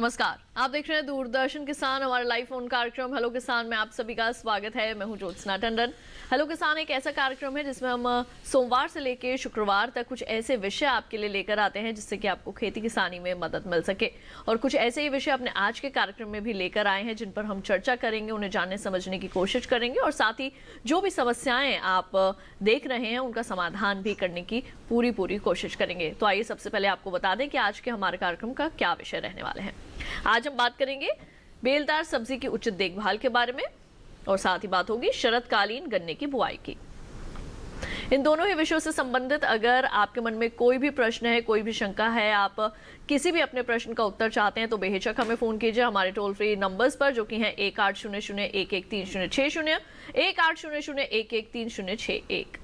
नमस्कार, आप देख रहे हैं दूरदर्शन किसान। हमारा लाइव फोन कार्यक्रम हेलो किसान में आप सभी का स्वागत है। मैं हूं ज्योत्सना टंडन। हेलो किसान एक ऐसा कार्यक्रम है जिसमें हम सोमवार से लेकर शुक्रवार तक कुछ ऐसे विषय आपके लिए लेकर आते हैं जिससे कि आपको खेती किसानी में मदद मिल सके। और कुछ ऐसे ही विषय अपने आज के कार्यक्रम में भी लेकर आए हैं जिन पर हम चर्चा करेंगे, उन्हें जानने समझने की कोशिश करेंगे और साथ ही जो भी समस्याएं आप देख रहे हैं उनका समाधान भी करने की पूरी कोशिश करेंगे। तो आइए सबसे पहले आपको बता दें कि आज के हमारे कार्यक्रम का क्या विषय रहने वाले हैं। आज हम बात करेंगे बेलदार सब्जी की उचित देखभाल के बारे में और साथ ही बात होगी शरतकालीन गन्ने की बुआई की। इन दोनों ही विषयों से संबंधित अगर आपके मन में कोई भी प्रश्न है, कोई भी शंका है, आप किसी भी अपने प्रश्न का उत्तर चाहते हैं तो बेहिचक हमें फोन कीजिए हमारे टोल फ्री नंबर्स पर जो कि हैं 1800-113061, 1800-113061।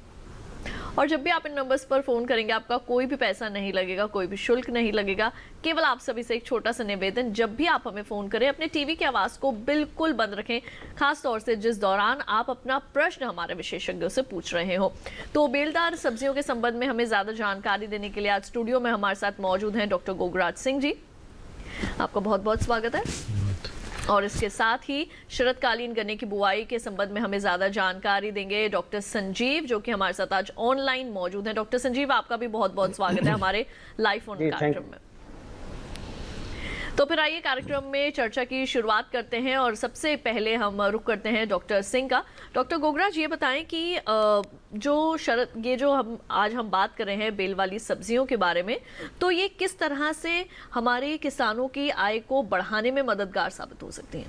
और जब भी आप इन नंबर्स पर फोन करेंगे आपका कोई भी पैसा नहीं लगेगा, कोई भी शुल्क नहीं लगेगा। केवल आप सभी से एक छोटा सा निवेदन, जब भी आप हमें फोन करें अपने टीवी की आवाज को बिल्कुल बंद रखें, खास तौर से जिस दौरान आप अपना प्रश्न हमारे विशेषज्ञों से पूछ रहे हो। तो बेलदार सब्जियों के संबंध में हमें ज्यादा जानकारी देने के लिए आज स्टूडियो में हमारे साथ मौजूद हैं डॉक्टर गोगराज सिंह जी। आपका बहुत बहुत स्वागत है। और इसके साथ ही शरतकालीन गन्ने की बुआई के संबंध में हमें ज्यादा जानकारी देंगे डॉक्टर संजीव, जो कि हमारे साथ आज ऑनलाइन मौजूद हैं। डॉक्टर संजीव, आपका भी बहुत बहुत स्वागत है हमारे लाइव फोन कार्यक्रम में। तो फिर आइए कार्यक्रम में चर्चा की शुरुआत करते हैं और सबसे पहले हम रुख करते हैं डॉक्टर सिंह का। डॉक्टर गोगराज, ये बताएं कि जो आज हम बात कर रहे हैं बेल वाली सब्जियों के बारे में, तो ये किस तरह से हमारे किसानों की आय को बढ़ाने में मददगार साबित हो सकती हैं?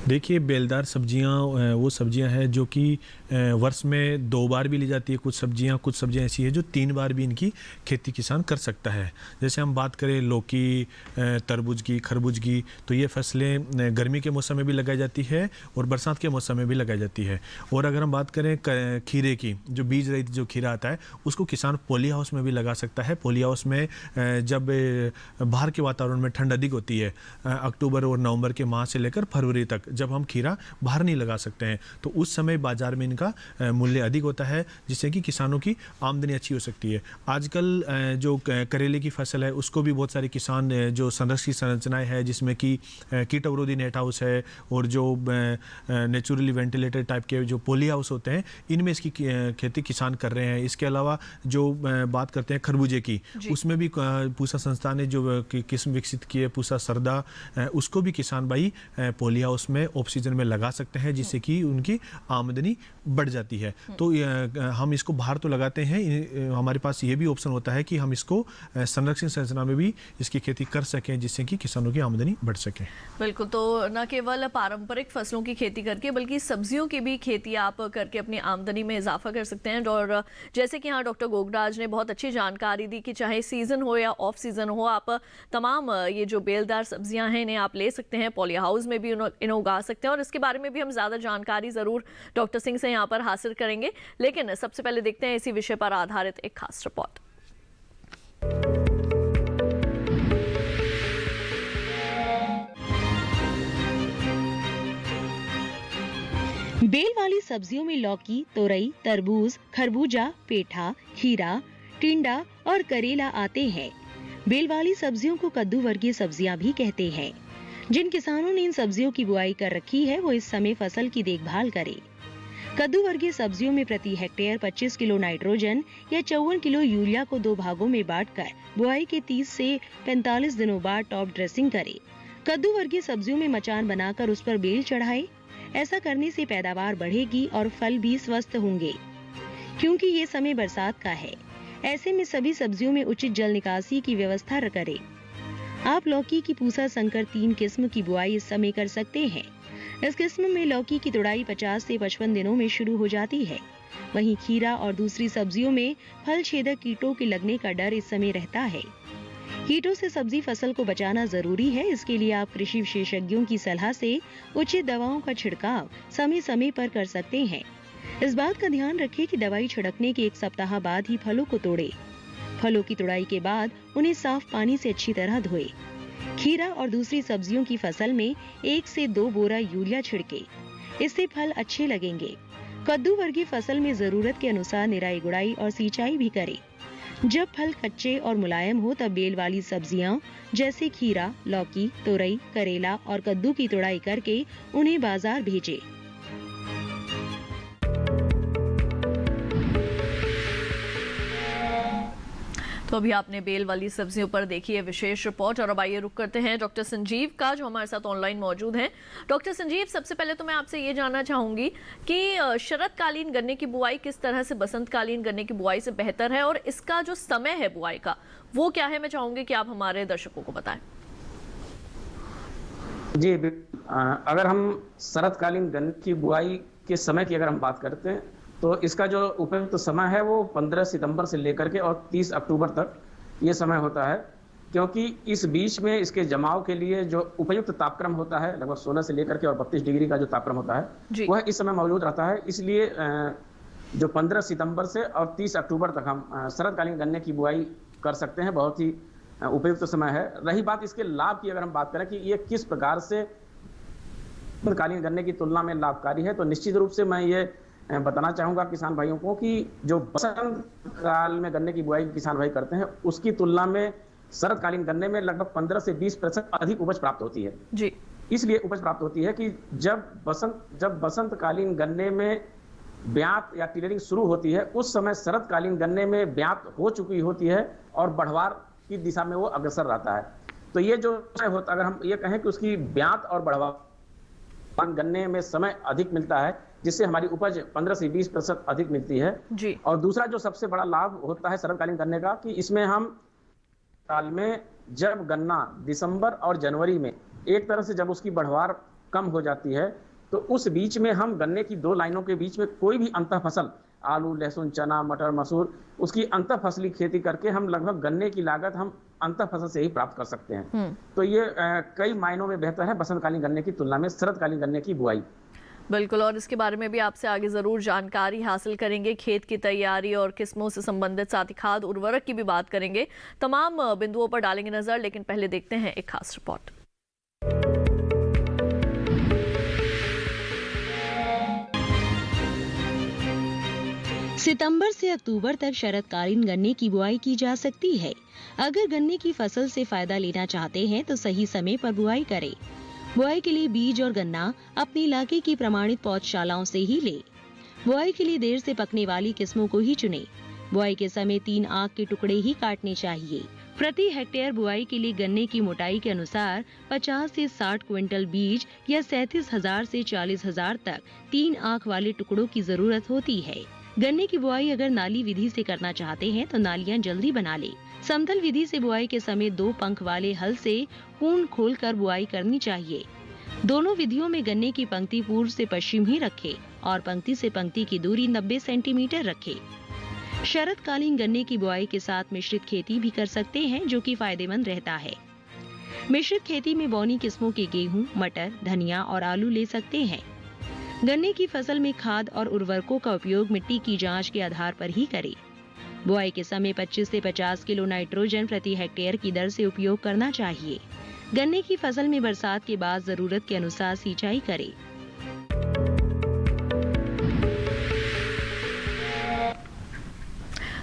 देखिए, बेलदार सब्जियां वो सब्जियां हैं जो कि वर्ष में 2 बार भी ली जाती है। कुछ सब्जियां ऐसी है जो 3 बार भी इनकी खेती किसान कर सकता है। जैसे हम बात करें लौकी, तरबूज की, खरबूज की, तो ये फसलें गर्मी के मौसम में भी लगाई जाती है और बरसात के मौसम में भी लगाई जाती है। और अगर हम बात करें खीरे की, जो बीज रहित जो खीरा आता है उसको किसान पॉली हाउस में भी लगा सकता है। पॉली हाउस में जब बाहर के वातावरण में ठंड अधिक होती है, अक्टूबर और नवंबर के माह से लेकर फरवरी तक, जब हम खीरा बाहर नहीं लगा सकते हैं, तो उस समय बाजार में इनका मूल्य अधिक होता है, जिससे कि किसानों की आमदनी अच्छी हो सकती है। आजकल जो करेले की फसल है उसको भी बहुत सारे किसान जो संरक्षित संरचनाएं हैं, जिसमें कि कीट अवरोधी नेट हाउस है और जो नेचुरली वेंटिलेटेड टाइप के जो पॉली हाउस होते हैं, इनमें इसकी खेती किसान कर रहे हैं। इसके अलावा जो बात करते हैं खरबूजे की, उसमें भी पूसा संस्थान ने जो किस्म विकसित की है, पूसा सरदा, उसको भी किसान भाई पॉली हाउस में ऑफ सीजन में लगा सकते हैं, जिससे कि उनकी आमदनी बढ़ जाती है। तो हम इसको बाहर तो लगाते हैं, हमारे पास ये भी ऑप्शन होता है कि हम इसको संरक्षण संरचना में भी इसकी खेती कर सकें, जिससे कि किसानों की आमदनी बढ़ सके। बिल्कुल, तो न केवल पारंपरिक फसलों की खेती करके बल्कि सब्जियों की भी खेती आप करके अपनी आमदनी में इजाफा कर सकते हैं। और जैसे कि यहाँ डॉक्टर गोगराज ने बहुत अच्छी जानकारी दी कि चाहे सीजन हो या ऑफ सीजन हो, आप तमाम ये जो बेलदार सब्जियां हैं इन्हें आप ले सकते हैं, पॉली हाउस में भी इन्हें उगा सकते हैं। और इसके बारे में भी हम ज़्यादा जानकारी ज़रूर डॉक्टर सिंह से यहाँ पर हासिल करेंगे, लेकिन सबसे पहले देखते हैं इसी विषय पर आधारित एक खास रिपोर्ट। बेल वाली सब्जियों में लौकी, तोरई, तरबूज, खरबूजा, पेठा, खीरा, टिंडा और करेला आते हैं। बेल वाली सब्जियों को कद्दू वर्गीय सब्जियां भी कहते हैं। जिन किसानों ने इन सब्जियों की बुआई कर रखी है वो इस समय फसल की देखभाल करें। कद्दू वर्गीय सब्जियों में प्रति हेक्टेयर 25 किलो नाइट्रोजन या 54 किलो यूरिया को 2 भागों में बांटकर बुआई के 30 से 45 दिनों बाद टॉप ड्रेसिंग करें। कद्दू वर्गीय सब्जियों में मचान बनाकर उस पर बेल चढ़ाएं। ऐसा करने से पैदावार बढ़ेगी और फल भी स्वस्थ होंगे, क्योंकि ये समय बरसात का है। ऐसे में सभी सब्जियों में उचित जल निकासी की व्यवस्था करें। आप लौकी की पूसा संकर 3 किस्म की बुआई इस समय कर सकते हैं। इस किस्म में लौकी की तुड़ाई 50 से 55 दिनों में शुरू हो जाती है। वहीं खीरा और दूसरी सब्जियों में फल छेदक कीटों के लगने का डर इस समय रहता है। कीटों से सब्जी फसल को बचाना जरूरी है। इसके लिए आप कृषि विशेषज्ञों की सलाह से उचित दवाओं का छिड़काव समय समय पर कर सकते हैं। इस बात का ध्यान रखें कि दवाई छिड़कने के 1 सप्ताह बाद ही फलों को तोड़ें। फलों की तुड़ाई के बाद उन्हें साफ पानी से अच्छी तरह धोएं। खीरा और दूसरी सब्जियों की फसल में 1 से 2 बोरा यूरिया छिड़के, इससे फल अच्छे लगेंगे। कद्दू वर्गीय फसल में जरूरत के अनुसार निराई गुड़ाई और सिंचाई भी करें। जब फल कच्चे और मुलायम हो तब बेल वाली सब्जियां जैसे खीरा, लौकी, तोरई, करेला और कद्दू की तुड़ाई करके उन्हें बाजार भेजें। तो अभी आपने बेल वाली सब्जियों पर देखी है विशेष रिपोर्ट और अब आइए रुक करते हैं डॉक्टर संजीव का, जो हमारे साथ ऑनलाइन मौजूद हैं। डॉक्टर संजीव, सबसे पहले तो मैं आपसे ये जानना चाहूंगी कि शरदकालीन गन्ने की बुआई किस तरह से बसंतकालीन गन्ने की बुआई से बेहतर है और इसका जो समय है बुआई का वो क्या है, मैं चाहूंगी कि आप हमारे दर्शकों को बताएं। जी, अगर हम शरदकालीन गन्ने की बुआई के समय की अगर हम बात करते हैं तो इसका जो उपयुक्त समय है वो 15 सितंबर से लेकर के और 30 अक्टूबर तक ये समय होता है, क्योंकि इस बीच में इसके जमाव के लिए जो उपयुक्त तापक्रम होता है लगभग 16 से लेकर के और 32 डिग्री का जो तापक्रम होता है वह इस समय मौजूद रहता है। इसलिए जो 15 सितंबर से और 30 अक्टूबर तक हम शरदकालीन गन्ने की बुआई कर सकते हैं, बहुत ही उपयुक्त समय है। रही बात इसके लाभ की, अगर हम बात करें कि ये किस प्रकार से शरदकालीन गन्ने की तुलना में लाभकारी है, तो निश्चित रूप से मैं ये बताना चाहूंगा किसान भाइयों को कि जो बसंत काल में गन्ने की बुआई किसान भाई करते हैं उसकी तुलना में शरदकालीन गन्ने में लगभग 15 से 20% अधिक उपज प्राप्त होती है जी। इसलिए उपज प्राप्त होती है कि जब बसंतकालीन गन्ने में ब्यात या टिलरिंग शुरू होती है उस समय शरदकालीन गन्ने में ब्यात हो चुकी होती है और बढ़वार की दिशा में वो अग्रसर रहता है। तो ये जो होता, अगर हम ये कहें कि उसकी ब्यात और बढ़वार गन्ने में समय अधिक मिलता है, जिससे हमारी उपज 15 से 20% अधिक मिलती है जी। और दूसरा जो सबसे बड़ा लाभ होता है शरदकालीन गन्ने का कि इसमें हम साल में जब गन्ना दिसंबर और जनवरी में एक तरह से जब उसकी बढ़वार कम हो जाती है तो उस बीच में हम गन्ने की दो लाइनों के बीच में कोई भी अंतर फसल, आलू, लहसुन, चना, मटर, मसूर, उसकी अंतर फसली खेती करके हम लगभग गन्ने की लागत हम अंतर फसल से ही प्राप्त कर सकते हैं। तो ये कई मायनों में बेहतर है बसंतकालीन गन्ने की तुलना में शरदकालीन गन्ने की बुआई। बिल्कुल, और इसके बारे में भी आपसे आगे जरूर जानकारी हासिल करेंगे। खेत की तैयारी और किस्मों से संबंधित, साथ ही खाद उर्वरक की भी बात करेंगे। तमाम बिंदुओं पर डालेंगे नजर, लेकिन पहले देखते हैं एक खास रिपोर्ट। सितंबर से अक्टूबर तक शरदकालीन गन्ने की बुआई की जा सकती है। अगर गन्ने की फसल से फायदा लेना चाहते हैं तो सही समय पर बुआई करें। बुआई के लिए बीज और गन्ना अपने इलाके की प्रमाणित पौधशालाओं से ही ले। बुआई के लिए देर से पकने वाली किस्मों को ही चुने। बुआई के समय 3 आंख के टुकड़े ही काटने चाहिए। प्रति हेक्टेयर बुआई के लिए गन्ने की मोटाई के अनुसार 50 से 60 क्विंटल बीज या 37,000 से 40,000 तक 3 आंख वाले टुकड़ों की जरूरत होती है। गन्ने की बुआई अगर नाली विधि से करना चाहते हैं तो नालियां जल्दी बना ले। समतल विधि से बुआई के समय 2 पंख वाले हल से पूर्ण खोलकर बुआई करनी चाहिए। दोनों विधियों में गन्ने की पंक्ति पूर्व से पश्चिम ही रखें और पंक्ति से पंक्ति की दूरी 90 सेंटीमीटर रखें। शरदकालीन गन्ने की बुआई के साथ मिश्रित खेती भी कर सकते हैं, जो कि फायदेमंद रहता है। मिश्रित खेती में बौनी किस्मों के गेहूं, मटर, धनिया और आलू ले सकते हैं। गन्ने की फसल में खाद और उर्वरकों का उपयोग मिट्टी की जांच के आधार पर ही करें। बुआई के समय 25 से 50 किलो नाइट्रोजन प्रति हेक्टेयर की दर से उपयोग करना चाहिए। गन्ने की फसल में बरसात के बाद जरूरत के अनुसार सिंचाई करें।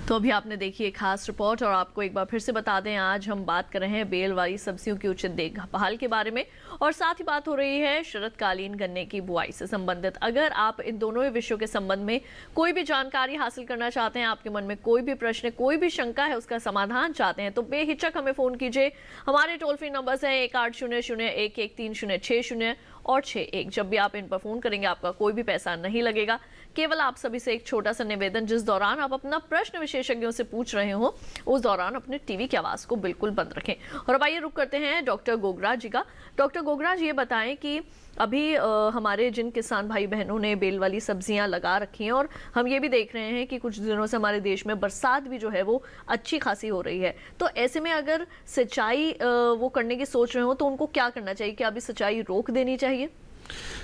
तो अभी आपने देखी एक खास रिपोर्ट और आपको एक बार फिर से बता दें, आज हम बात कर रहे हैं बेल वाली सब्जियों की उचित देखभाल के बारे में और साथ ही बात हो रही है शरदकालीन गन्ने की बुआई से संबंधित। अगर आप इन दोनों ही विषयों के संबंध में कोई भी जानकारी हासिल करना चाहते हैं, आपके मन में कोई भी प्रश्न, कोई भी शंका है, उसका समाधान चाहते हैं, तो बेहिचक हमें फोन कीजिए। हमारे टोल फ्री नंबर्स हैं 1800-113060 और 61। जब भी आप इन पर फोन करेंगे आपका कोई भी पैसा नहीं लगेगा। केवल आप सभी से एक छोटा सा निवेदन, जिस दौरान आप अपना प्रश्न विशेषज्ञों से पूछ रहे हो उस दौरान अपने टीवी की आवाज को बिल्कुल बंद रखें। और अब आइए रुक करते हैं डॉक्टर गोगरा जी का। डॉक्टर गोगरा जी, ये बताएं कि अभी हमारे जिन किसान भाई बहनों ने बेल वाली सब्जियां लगा रखी हैं और हम ये भी देख रहे हैं कि कुछ दिनों से हमारे देश में बरसात भी जो है वो अच्छी खासी हो रही है, तो ऐसे में अगर सिंचाई वो करने की सोच रहे हो तो उनको क्या करना चाहिए? क्या अभी सिंचाई रोक देनी चाहिए?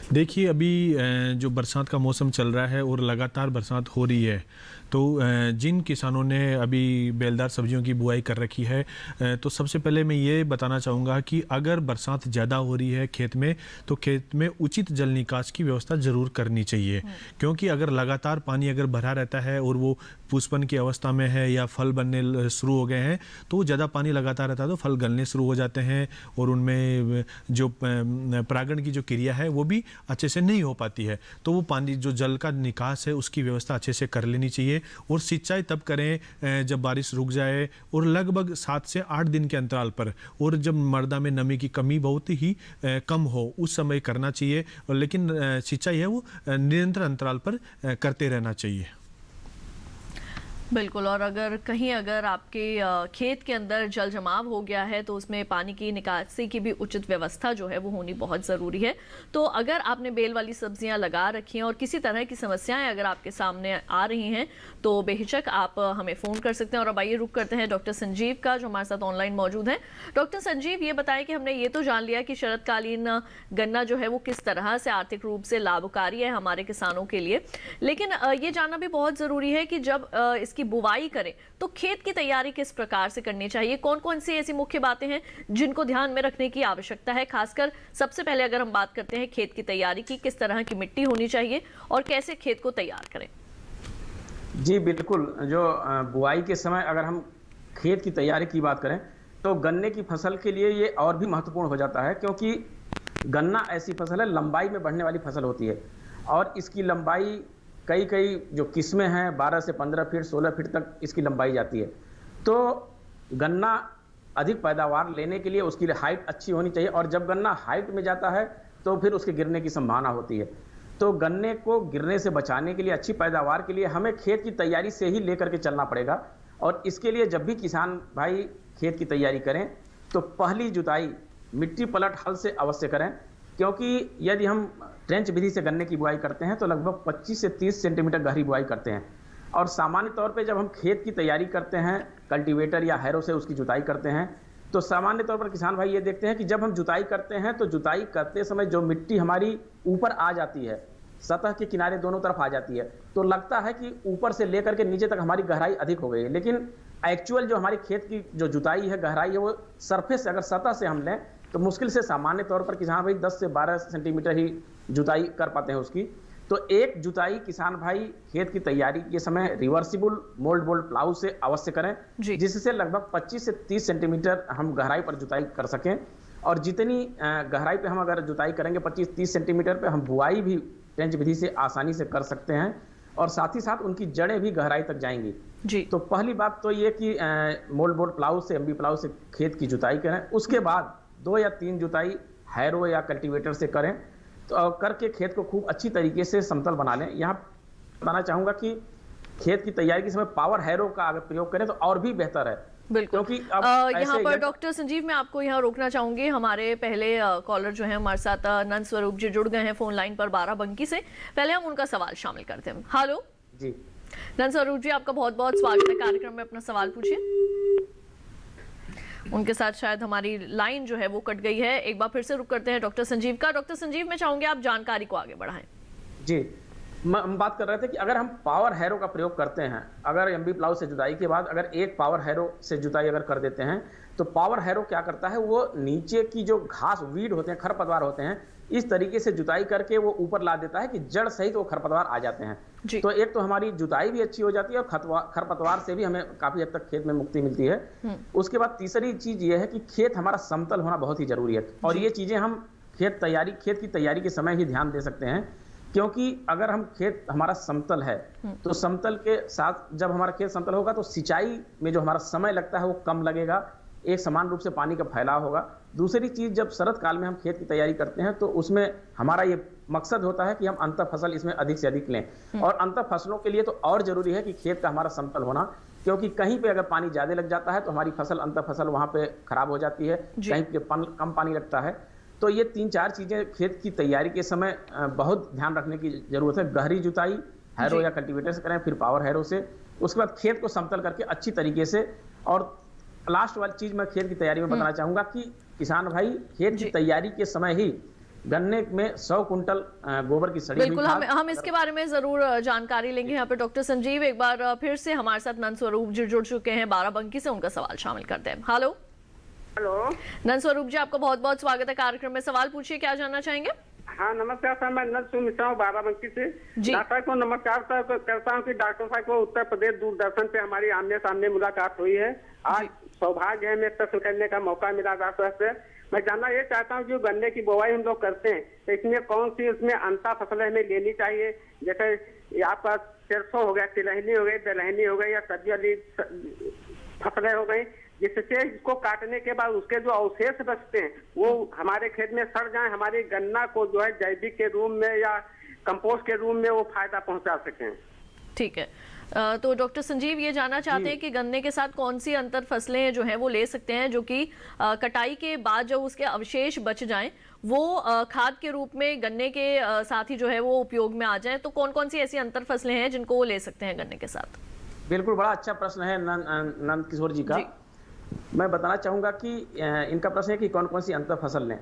देखिए अभी जो बरसात का मौसम चल रहा है और लगातार बरसात हो रही है, तो जिन किसानों ने अभी बेलदार सब्जियों की बुआई कर रखी है, तो सबसे पहले मैं ये बताना चाहूँगा कि अगर बरसात ज़्यादा हो रही है खेत में, तो खेत में उचित जल निकास की व्यवस्था ज़रूर करनी चाहिए। क्योंकि अगर लगातार पानी अगर भरा रहता है और वो पुष्पन की अवस्था में है या फल बनने शुरू हो गए हैं, तो ज़्यादा पानी लगातार रहता है तो फल गलने शुरू हो जाते हैं और उनमें जो परागण की जो क्रिया है वो भी अच्छे से नहीं हो पाती है। तो वो पानी जो जल का निकास है उसकी व्यवस्था अच्छे से कर लेनी चाहिए। और सिंचाई तब करें जब बारिश रुक जाए और लगभग 7 से 8 दिन के अंतराल पर, और जब मृदा में नमी की कमी बहुत ही कम हो उस समय करना चाहिए। और लेकिन सिंचाई है वो निरंतर अंतराल पर करते रहना चाहिए। बिल्कुल। और अगर आपके खेत के अंदर जल जमाव हो गया है तो उसमें पानी की निकासी की भी उचित व्यवस्था जो है वो होनी बहुत ज़रूरी है। तो अगर आपने बेल वाली सब्जियां लगा रखी हैं और किसी तरह की समस्याएं अगर आपके सामने आ रही हैं तो बेहिचक आप हमें फ़ोन कर सकते हैं। और अब आइए रुक करते हैं डॉक्टर संजीव का, जो हमारे साथ ऑनलाइन मौजूद हैं। डॉक्टर संजीव, ये बताएं कि हमने ये तो जान लिया कि शरतकालीन गन्ना जो है वो किस तरह से आर्थिक रूप से लाभकारी है हमारे किसानों के लिए, लेकिन ये जानना भी बहुत ज़रूरी है कि जब इसकी बुवाई करें तो खेत की तैयारी किस प्रकार से करनी चाहिए। कौन कौन सी ऐसी मुख्य बातें हैं जिनको ध्यान में रखने की आवश्यकता है। खासकर सबसे पहले अगर हम बात करते हैं खेत की तैयारी की, किस तरह की मिट्टी होनी चाहिए और कैसे खेत को तैयार करें। जी बिल्कुल। जो बुआई के समय अगर हम खेत की तैयारी की बात करें तो गन्ने की फसल के लिए ये और भी महत्वपूर्ण हो जाता है, क्योंकि गन्ना ऐसी फसल है लंबाई में बढ़ने वाली फसल होती है और इसकी लंबाई कई जो किस्में हैं 12 से 15 फीट 16 फीट तक इसकी लंबाई जाती है। तो गन्ना अधिक पैदावार लेने के लिए उसकी हाइट अच्छी होनी चाहिए, और जब गन्ना हाइट में जाता है तो फिर उसके गिरने की संभावना होती है। तो गन्ने को गिरने से बचाने के लिए, अच्छी पैदावार के लिए हमें खेत की तैयारी से ही लेकर के चलना पड़ेगा। और इसके लिए जब भी किसान भाई खेत की तैयारी करें तो पहली जुताई मिट्टी पलट हल से अवश्य करें, क्योंकि यदि हम ट्रेंच विधि से गन्ने की बुआई करते हैं तो लगभग 25 से 30 सेंटीमीटर गहरी बुआई करते हैं। और सामान्य तौर पे जब हम खेत की तैयारी करते हैं कल्टीवेटर या हैरो से उसकी जुताई करते हैं, तो सामान्य तौर पर किसान भाई ये देखते हैं कि जब हम जुताई करते हैं तो जुताई करते समय जो मिट्टी हमारी ऊपर आ जाती है, सतह के किनारे दोनों तरफ आ जाती है, तो लगता है कि ऊपर से लेकर के नीचे तक हमारी गहराई अधिक हो गई है। लेकिन एक्चुअल जो हमारी खेत की जो जुताई है, गहराई है, वो सरफेस से अगर सतह से हम लें तो मुश्किल से सामान्य तौर पर किसान भाई 10 से 12 सेंटीमीटर ही जुताई कर पाते हैं उसकी। तो एक जुताई किसान भाई खेत की तैयारी के समय रिवर्सिबल मोल्ड बोल्ड प्लाऊ से अवश्य करें, जिससे लगभग 25 से 30 सेंटीमीटर हम गहराई पर जुताई कर सकें। और जितनी गहराई पे हम अगर जुताई करेंगे 25-30 सेंटीमीटर पे, हम बुआई भी ट्रेंच विधि से आसानी से कर सकते हैं और साथ ही साथ उनकी जड़ें भी गहराई तक जाएंगी जी। तो पहली बात तो ये कि मोल्ड बोल्ड प्लाऊ से, एमबी प्लाऊ से खेत की जुताई करें। उसके बाद 2 या 3 जुताई हैरो या कल्टीवेटर से करें, तो करके खेत को खूब अच्छी तरीके से समतल बना लें। यहाँ बताना चाहूंगा कि खेत की तैयारी के समय पावर हैरो का अगर प्रयोग करें तो और भी बेहतर है। बिल्कुल। क्योंकि यहाँ पर डॉक्टर संजीव मैं आपको यहाँ रोकना चाहूंगी। हमारे पहले कॉलर जो है हमारे साथ नंद स्वरूप जी जुड़ गए हैं फोन लाइन पर बाराबंकी से। पहले हम उनका सवाल शामिल करते हैं। हेलो जी नंद स्वरूप जी, आपका बहुत बहुत स्वागत है कार्यक्रम में। अपना सवाल पूछिए। उनके साथ शायद हमारी लाइन जो है वो कट गई है। एक बार फिर से रुक करते हैं डॉक्टर संजीव का। डॉक्टर संजीव, मैं चाहूंगी आप जानकारी को आगे बढ़ाएं। जी, हम बात कर रहे थे कि अगर हम पावर हैरो का प्रयोग करते हैं, अगर एमबी प्लाऊ से जुताई के बाद अगर एक पावर हैरो से जुताई अगर कर देते हैं, तो पावर हैरो क्या करता है, वो नीचे की जो घास वीड होते हैं, खरपतवार होते हैं, इस तरीके से जुताई करके वो ऊपर ला देता है कि जड़ सहित वो खरपतवार आ जाते हैं। तो एक तो हमारी जुताई भी अच्छी हो जाती है और खरपतवार से भी हमें काफी हद तक खेत में मुक्ति मिलती है। उसके बाद तीसरी चीज ये है कि खेत हमारा समतल होना बहुत ही जरूरी है, और ये चीजें हम खेत की तैयारी के समय ही ध्यान दे सकते हैं। क्योंकि अगर हम खेत हमारा समतल है तो समतल के साथ जब हमारा खेत समतल होगा तो सिंचाई में जो हमारा समय लगता है वो कम लगेगा, एक समान रूप से पानी का फैलाव होगा। दूसरी चीज, जब शरद काल में हम खेत की तैयारी करते हैं तो उसमें हमारा ये मकसद होता है कि हम अंतर फसल इसमें अधिक से अधिक लें, और अंतर फसलों के लिए तो और जरूरी है कि खेत का हमारा समतल होना, क्योंकि कहीं पे अगर पानी ज्यादा लग जाता है तो हमारी फसल अंतर फसल वहां पे खराब हो जाती है, कहीं पे कम पानी लगता है। तो ये 3-4 चीजें खेत की तैयारी के समय बहुत ध्यान रखने की जरूरत है। गहरी जुताई हैरो या कल्टीवेटर से करें, फिर पावर हैरो से, उसके बाद खेत को समतल करके अच्छी तरीके से। और लास्ट वाली चीज मैं खेत की तैयारी में बताना चाहूंगा कि किसान भाई खेत की तैयारी के समय ही गन्ने में 100 कुंटल गोबर की सड़ी हुई बिल्कुल, खाद। हम इसके बारे में जरूर जानकारी लेंगे। यहाँ पे डॉक्टर संजीव एक बार फिर से हमारे साथ नंद स्वरूप जी जुड़ चुके हैं बाराबंकी से, उनका सवाल शामिल करते हैं। हेलो हेलो नंद स्वरूप जी, आपका बहुत बहुत स्वागत है कार्यक्रम में। सवाल पूछिए, क्या जानना चाहेंगे? हाँ नमस्कार सर, मैं नंद मिश्रा हूँ बाराबंकी से। जी। डॉक्टर साहब को नमस्कार सर करता हूँ कि डॉक्टर साहब को उत्तर प्रदेश दूरदर्शन पे हमारी आमने सामने मुलाकात हुई है। आज सौभाग्य है, मैं प्रश्न करने का मौका मिला डॉक्टर साहब से। मैं जानना ये चाहता हूँ जो गन्ने की बुवाई हम लोग करते हैं तो इसमें कौन सी उसमें अंतर फसलें हमें लेनी चाहिए? जैसे ये आपका सरसों हो गया, तिलहनी हो गई, दलहनी हो गई या सब्जी वाली फसलें हो गई, जिससे इसको काटने के बाद उसके जो अवशेष बचते हैं वो हमारे खेत में सड़ जाए, हमारे गन्ना को जो है जैविक के रूप में या कंपोस्ट के रूप में वो फायदा पहुंचा सकें। ठीक है, तो डॉक्टर संजीव ये जानना चाहते हैं कि गन्ने के साथ कौन सी अंतर फसलें जो हैं वो ले सकते हैं जो कि कटाई के बाद जो उसके अवशेष बच जाएं वो खाद के रूप में गन्ने के साथ ही जो है वो उपयोग में आ जाएं। तो कौन कौन सी ऐसी अंतर फसलें हैं जिनको वो ले सकते हैं गन्ने के साथ? बिल्कुल, बड़ा अच्छा प्रश्न है नंद किशोर जी का। मैं बताना चाहूँगा कि इनका प्रश्न है कि कौन कौन सी अंतर फसल लें।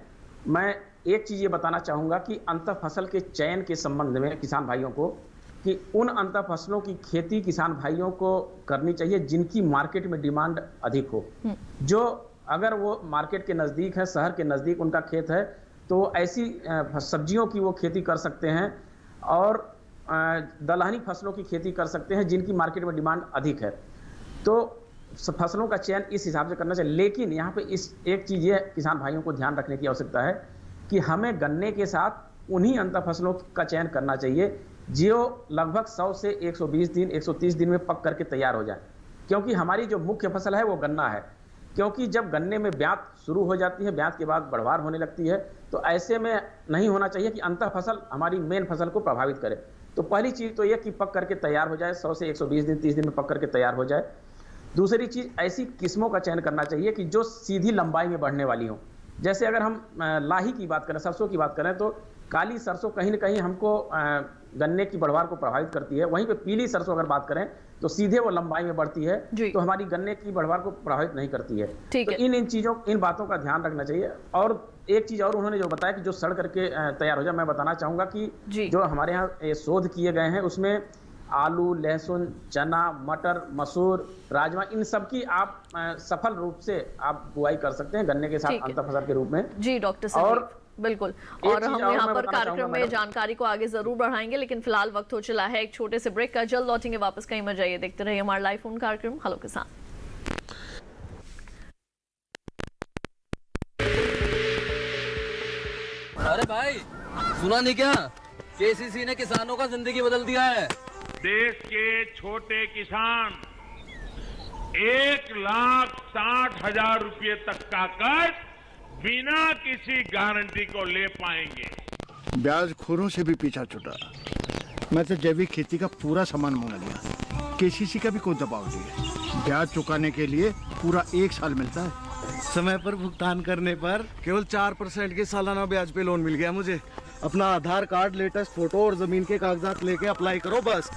मैं एक चीज़ ये बताना चाहूँगा कि अंतर फसल के चयन के संबंध में किसान भाइयों को कि उन अंतर फसलों की खेती किसान भाइयों को करनी चाहिए जिनकी मार्केट में डिमांड अधिक हो। जो अगर वो मार्केट के नज़दीक है, शहर के नज़दीक उनका खेत है, तो ऐसी सब्जियों की वो खेती कर सकते हैं और दलहनी फसलों की खेती कर सकते हैं जिनकी मार्केट में डिमांड अधिक है। तो फसलों का चयन इस हिसाब से करना चाहिए। लेकिन यहाँ पे इस एक चीज़ ये किसान भाइयों को ध्यान रखने की आवश्यकता है कि हमें गन्ने के साथ उन्हीं अंतर फसलों का चयन करना चाहिए जो लगभग 100 से 120 दिन 130 दिन में पक करके तैयार हो जाए, क्योंकि हमारी जो मुख्य फसल है वो गन्ना है। क्योंकि जब गन्ने में ब्यात शुरू हो जाती है, ब्यात के बाद बढ़वार होने लगती है, तो ऐसे में नहीं होना चाहिए कि अंतर फसल हमारी मेन फसल को प्रभावित करे। तो पहली चीज़ तो यह कि पक करके तैयार हो जाए, 100 से 120 दिन 30 दिन में पक करके तैयार हो जाए। दूसरी चीज़, ऐसी किस्मों का चयन करना चाहिए कि जो सीधी लंबाई में बढ़ने वाली हो। जैसे अगर हम लाही की बात करें, सरसों की बात करें, तो काली सरसों कहीं ना कहीं हमको गन्ने की बढ़वार को प्रभावित करती है। वहीं पे पीली सरसों अगर बात करें तो सीधे वो लंबाई में बढ़ती है, तो हमारी गन्ने की बढ़वार को प्रभावित नहीं करती है। तो इन बातों का ध्यान रखना चाहिए। और एक चीज़ और उन्होंने जो बताया कि जो सड़ करके तैयार हो जाए, मैं बताना चाहूँगा कि जो हमारे यहाँ शोध किए गए हैं उसमें आलू, लहसुन, चना, मटर, मसूर, राजमा, इन सब की आप सफल रूप से आप बुआई कर सकते हैं गन्ने के साथ अंतर फसल के रूप में। जी डॉक्टर संजीव, बिल्कुल। और हम यहाँ पर कार्यक्रम में जानकारी को आगे जरूर बढ़ाएंगे, लेकिन फिलहाल वक्त हो चला है एक छोटे से ब्रेक का। जल्द लौटेंगे वापस, कहीं मत जाइए, देखते रहिए हमारा लाइव फोन कार्यक्रम हेलो किसान। अरे भाई सुना नहीं क्या, केसीसी ने किसानों का जिंदगी बदल दिया है। देश के छोटे किसान 1,60,000 रुपए तक का कर्ज बिना किसी गारंटी को ले पाएंगे। ब्याज खोरों से भी पीछा छुटा। मैं तो जैविक खेती का पूरा सामान मंगा लिया। केसीसी का भी कोई दबाव नहीं है। ब्याज चुकाने के लिए पूरा 1 साल मिलता है। समय पर भुगतान करने पर केवल 4% के सालाना ब्याज पे लोन मिल गया मुझे। अपना आधार कार्ड, लेटेस्ट फोटो और जमीन के कागजात लेके अप्लाई करो बस।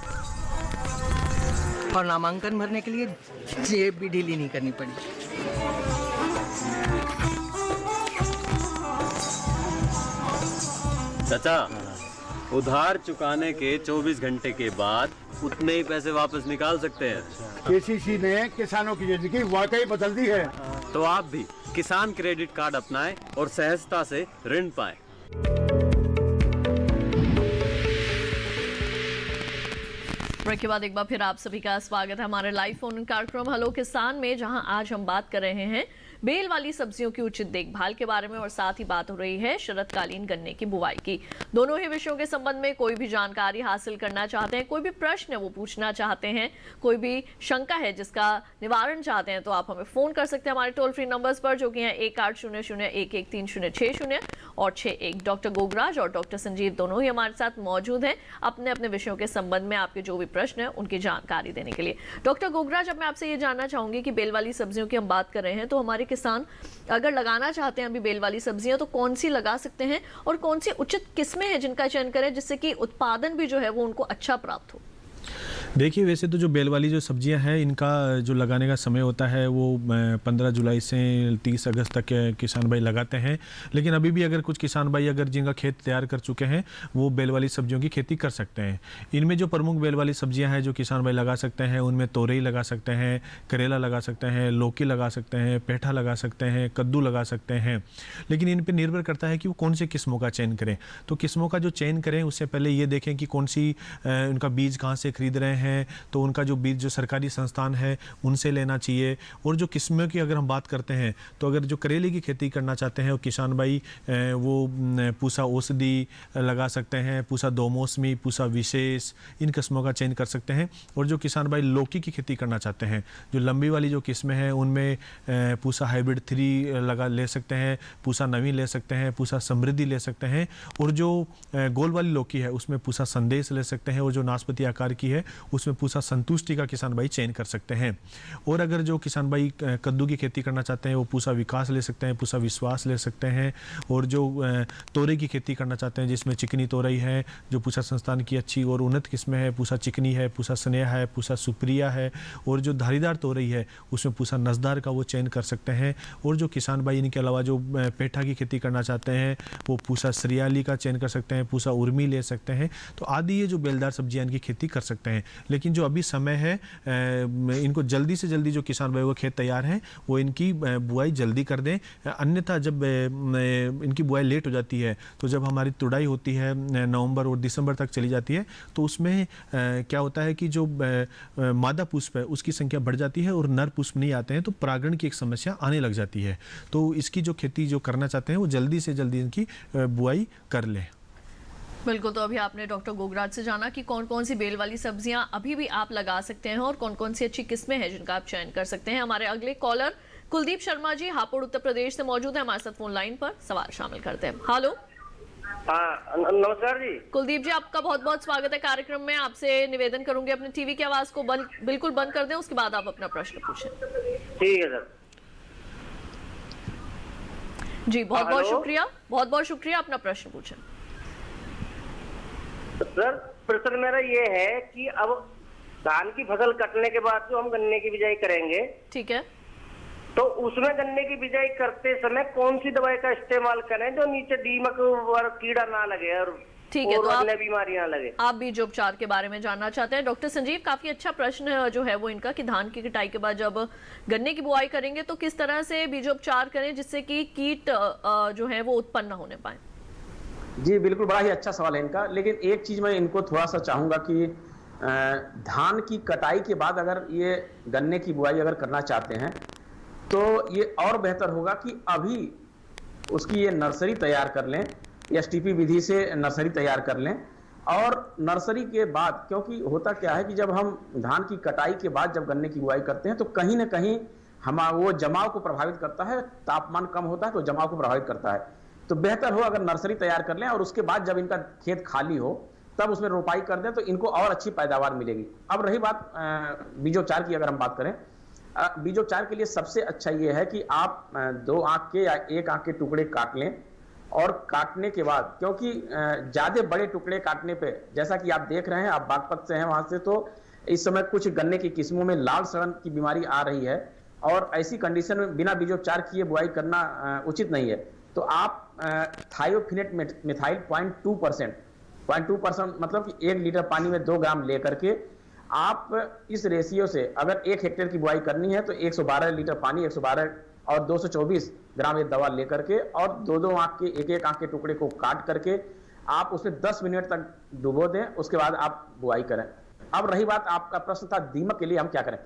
और नामांकन भरने के लिए जेब भी ढीली नहीं करनी पड़ी। चाचा, उधार चुकाने के 24 घंटे के बाद उतने ही पैसे वापस निकाल सकते हैं। केसीसी ने किसानों की जिंदगी वाकई बदल दी है। तो आप भी किसान क्रेडिट कार्ड अपनाएं और सहजता से ऋण पाएं। ब्रेक के बाद एक बार फिर आप सभी का स्वागत है हमारे लाइव फोन कार्यक्रम हेलो किसान में, जहां आज हम बात कर रहे हैं बेल वाली सब्जियों की उचित देखभाल के बारे में और साथ ही बात हो रही है शरतकालीन गन्ने की बुवाई की। दोनों ही विषयों के संबंध में कोई भी जानकारी हासिल करना चाहते हैं, कोई भी प्रश्न है वो पूछना चाहते हैं, कोई भी शंका है जिसका निवारण चाहते हैं, तो आप हमें फोन कर सकते हैं हमारे टोल फ्री नंबर्स पर जो कि हैं 1800-113060 और 61। डॉक्टर गोगराज और डॉक्टर संजीव दोनों ही हमारे साथ मौजूद हैं अपने अपने विषयों के संबंध में आपके जो भी प्रश्न है उनकी जानकारी देने के लिए। डॉक्टर गोगराज, अब मैं आपसे ये जानना चाहूंगी कि बेल वाली सब्जियों की हम बात कर रहे हैं, तो हमारे किसान अगर लगाना चाहते हैं अभी बेल वाली सब्जियां तो कौन सी लगा सकते हैं और कौन सी उचित किस्में हैं जिनका चयन करें जिससे कि उत्पादन भी जो है वो उनको अच्छा प्राप्त हो? देखिए, वैसे तो जो बेल वाली जो सब्जियां हैं, इनका जो लगाने का समय होता है वो 15 जुलाई से 30 अगस्त तक किसान भाई लगाते हैं। लेकिन अभी भी अगर कुछ किसान भाई अगर जिनका खेत तैयार कर चुके हैं, वो बेल वाली सब्जियों की खेती कर सकते हैं। इनमें जो प्रमुख बेल वाली सब्जियां हैं जो किसान भाई लगा सकते हैं, उनमें तोरई लगा सकते हैं, करेला लगा सकते हैं, लौकी लगा सकते हैं, पेठा लगा सकते हैं, कद्दू लगा सकते हैं। लेकिन इन पर निर्भर करता है कि वो कौन से किस्मों का चयन करें। तो किस्मों का जो चयन करें उससे पहले ये देखें कि कौन सी उनका बीज कहाँ से खरीद रहे हैं, तो उनका जो बीज जो सरकारी संस्थान है उनसे लेना चाहिए। और जो किस्मों की अगर हम बात करते हैं, तो अगर जो करेले की खेती करना चाहते हैं वो किसान भाई वो पूसा औषधि लगा सकते हैं, पूसा दो मौसमी, पूसा विशेष, इन किस्मों का चयन कर सकते हैं। और जो किसान भाई लौकी की खेती करना चाहते हैं, जो लंबी वाली जो किस्में हैं उनमें पूसा हाइब्रिड 3 लगा ले सकते हैं, पूसा नवी ले सकते हैं, पूसा समृद्धि ले सकते हैं। और जो गोल वाली लौकी है उसमें पूसा संदेश ले सकते हैं। और जो नाशपाती आकार की है उसमें पूसा संतुष्टि का किसान भाई चयन कर सकते हैं। और अगर जो किसान भाई कद्दू की खेती करना चाहते हैं वो पूसा विकास ले सकते हैं, पूसा विश्वास ले सकते हैं। और जो तोरई की खेती करना चाहते हैं जिसमें चिकनी तोरई है, जो पूसा संस्थान की अच्छी और उन्नत किस्में है, पूसा चिकनी है, पूसा स्नेह है, पूसा सुप्रिया है। और जो धारीदार तोरई है उसमें पूसा नजदार का वो चयन कर सकते हैं। और जो किसान भाई इनके अलावा जो पेठा की खेती करना चाहते हैं वो पूसा श्रियाली का चयन कर सकते हैं, पूसा उर्मी ले सकते हैं। तो आदि ये जो बेलदार सब्जियां इनकी खेती कर सकते हैं। लेकिन जो अभी समय है, इनको जल्दी से जल्दी जो किसान भाई वो खेत तैयार हैं वो इनकी बुआई जल्दी कर दें। अन्यथा जब इनकी बुआई लेट हो जाती है, तो जब हमारी तुड़ाई होती है नवंबर और दिसंबर तक चली जाती है, तो उसमें क्या होता है कि जो मादा पुष्प है उसकी संख्या बढ़ जाती है और नर पुष्प नहीं आते हैं, तो परागण की एक समस्या आने लग जाती है। तो इसकी जो खेती जो करना चाहते हैं वो जल्दी से जल्दी इनकी बुआई कर लें। बिल्कुल, तो अभी आपने डॉक्टर गोगराज से जाना कि कौन कौन सी बेल वाली सब्जियां अभी भी आप लगा सकते हैं और कौन कौन सी अच्छी किस्में हैं जिनका आप चयन कर सकते हैं। हमारे अगले कॉलर कुलदीप शर्मा जी हापुड़ उत्तर प्रदेश से मौजूद है हमारे साथ फोन लाइन पर। सवाल शामिल करते हैं। हेलो, नमस्कार जी। कुलदीप जी, आपका बहुत बहुत स्वागत है कार्यक्रम में। आपसे निवेदन करूंगी अपने टीवी की आवाज को बिल्कुल बंद कर दें, उसके बाद आप अपना प्रश्न पूछें। ठीक है सर जी, बहुत बहुत शुक्रिया, अपना प्रश्न पूछें। सर, प्रश्न मेरा ये है कि अब धान की फसल कटने के बाद जो हम गन्ने की बिजाई करेंगे, ठीक है, तो उसमें गन्ने की बिजाई करते समय कौन सी दवाई का इस्तेमाल करें जो नीचे दीमक और कीड़ा ना लगे और ठीक है, तो अन्य बीमारी ना लगे। आप बीजोपचार के बारे में जानना चाहते हैं। डॉक्टर संजीव, काफी अच्छा प्रश्न जो है वो इनका कि धान की कटाई के बाद जब गन्ने की बुआई करेंगे तो किस तरह से बीजोपचार करें जिससे कि कीट जो है वो उत्पन्न न होने पाए। जी बिल्कुल, बड़ा ही अच्छा सवाल है इनका। लेकिन एक चीज मैं इनको थोड़ा सा चाहूंगा कि धान की कटाई के बाद अगर ये गन्ने की बुआई अगर करना चाहते हैं तो ये और बेहतर होगा कि अभी उसकी ये नर्सरी तैयार कर लें, एसटीपी विधि से नर्सरी तैयार कर लें। और नर्सरी के बाद, क्योंकि होता क्या है कि जब हम धान की कटाई के बाद जब गन्ने की बुआई करते हैं तो कहीं ना कहीं हम वो जमाव को प्रभावित करता है, तापमान कम होता है तो जमाव को प्रभावित करता है। तो बेहतर हो अगर नर्सरी तैयार कर लें और उसके बाद जब इनका खेत खाली हो तब उसमें रोपाई कर दें तो इनको और अच्छी पैदावार मिलेगी। अब रही बात बीजोपचार की, अगर हम बात करें बीजोपचार के लिए सबसे अच्छा ये है कि आप 2 आंख के या 1 आंख के टुकड़े काट लें। और काटने के बाद, क्योंकि ज्यादा बड़े टुकड़े काटने पे, जैसा कि आप देख रहे हैं, आप बागपत से हैं वहां से, तो इस समय कुछ गन्ने की किस्मों में लाल सड़न की बीमारी आ रही है और ऐसी कंडीशन में बिना बीजोपचार किए बुआई करना उचित नहीं है। तो आप थायोफिनेट मिथाइल 0.2% मतलब कि 1 लीटर पानी में 2 ग्राम लेकर के आप इस रेशियो से अगर 1 हेक्टेयर की बुआई करनी है तो 112 लीटर पानी, 112 और 224 ग्राम ये दवा लेकर के और 2-2 आंख के 1-1 आंख के टुकड़े को काट करके आप उसमें 10 मिनट तक डुबो दें, उसके बाद आप बुआई करें। अब रही बात, आपका प्रश्न था दीमक के लिए हम क्या करें।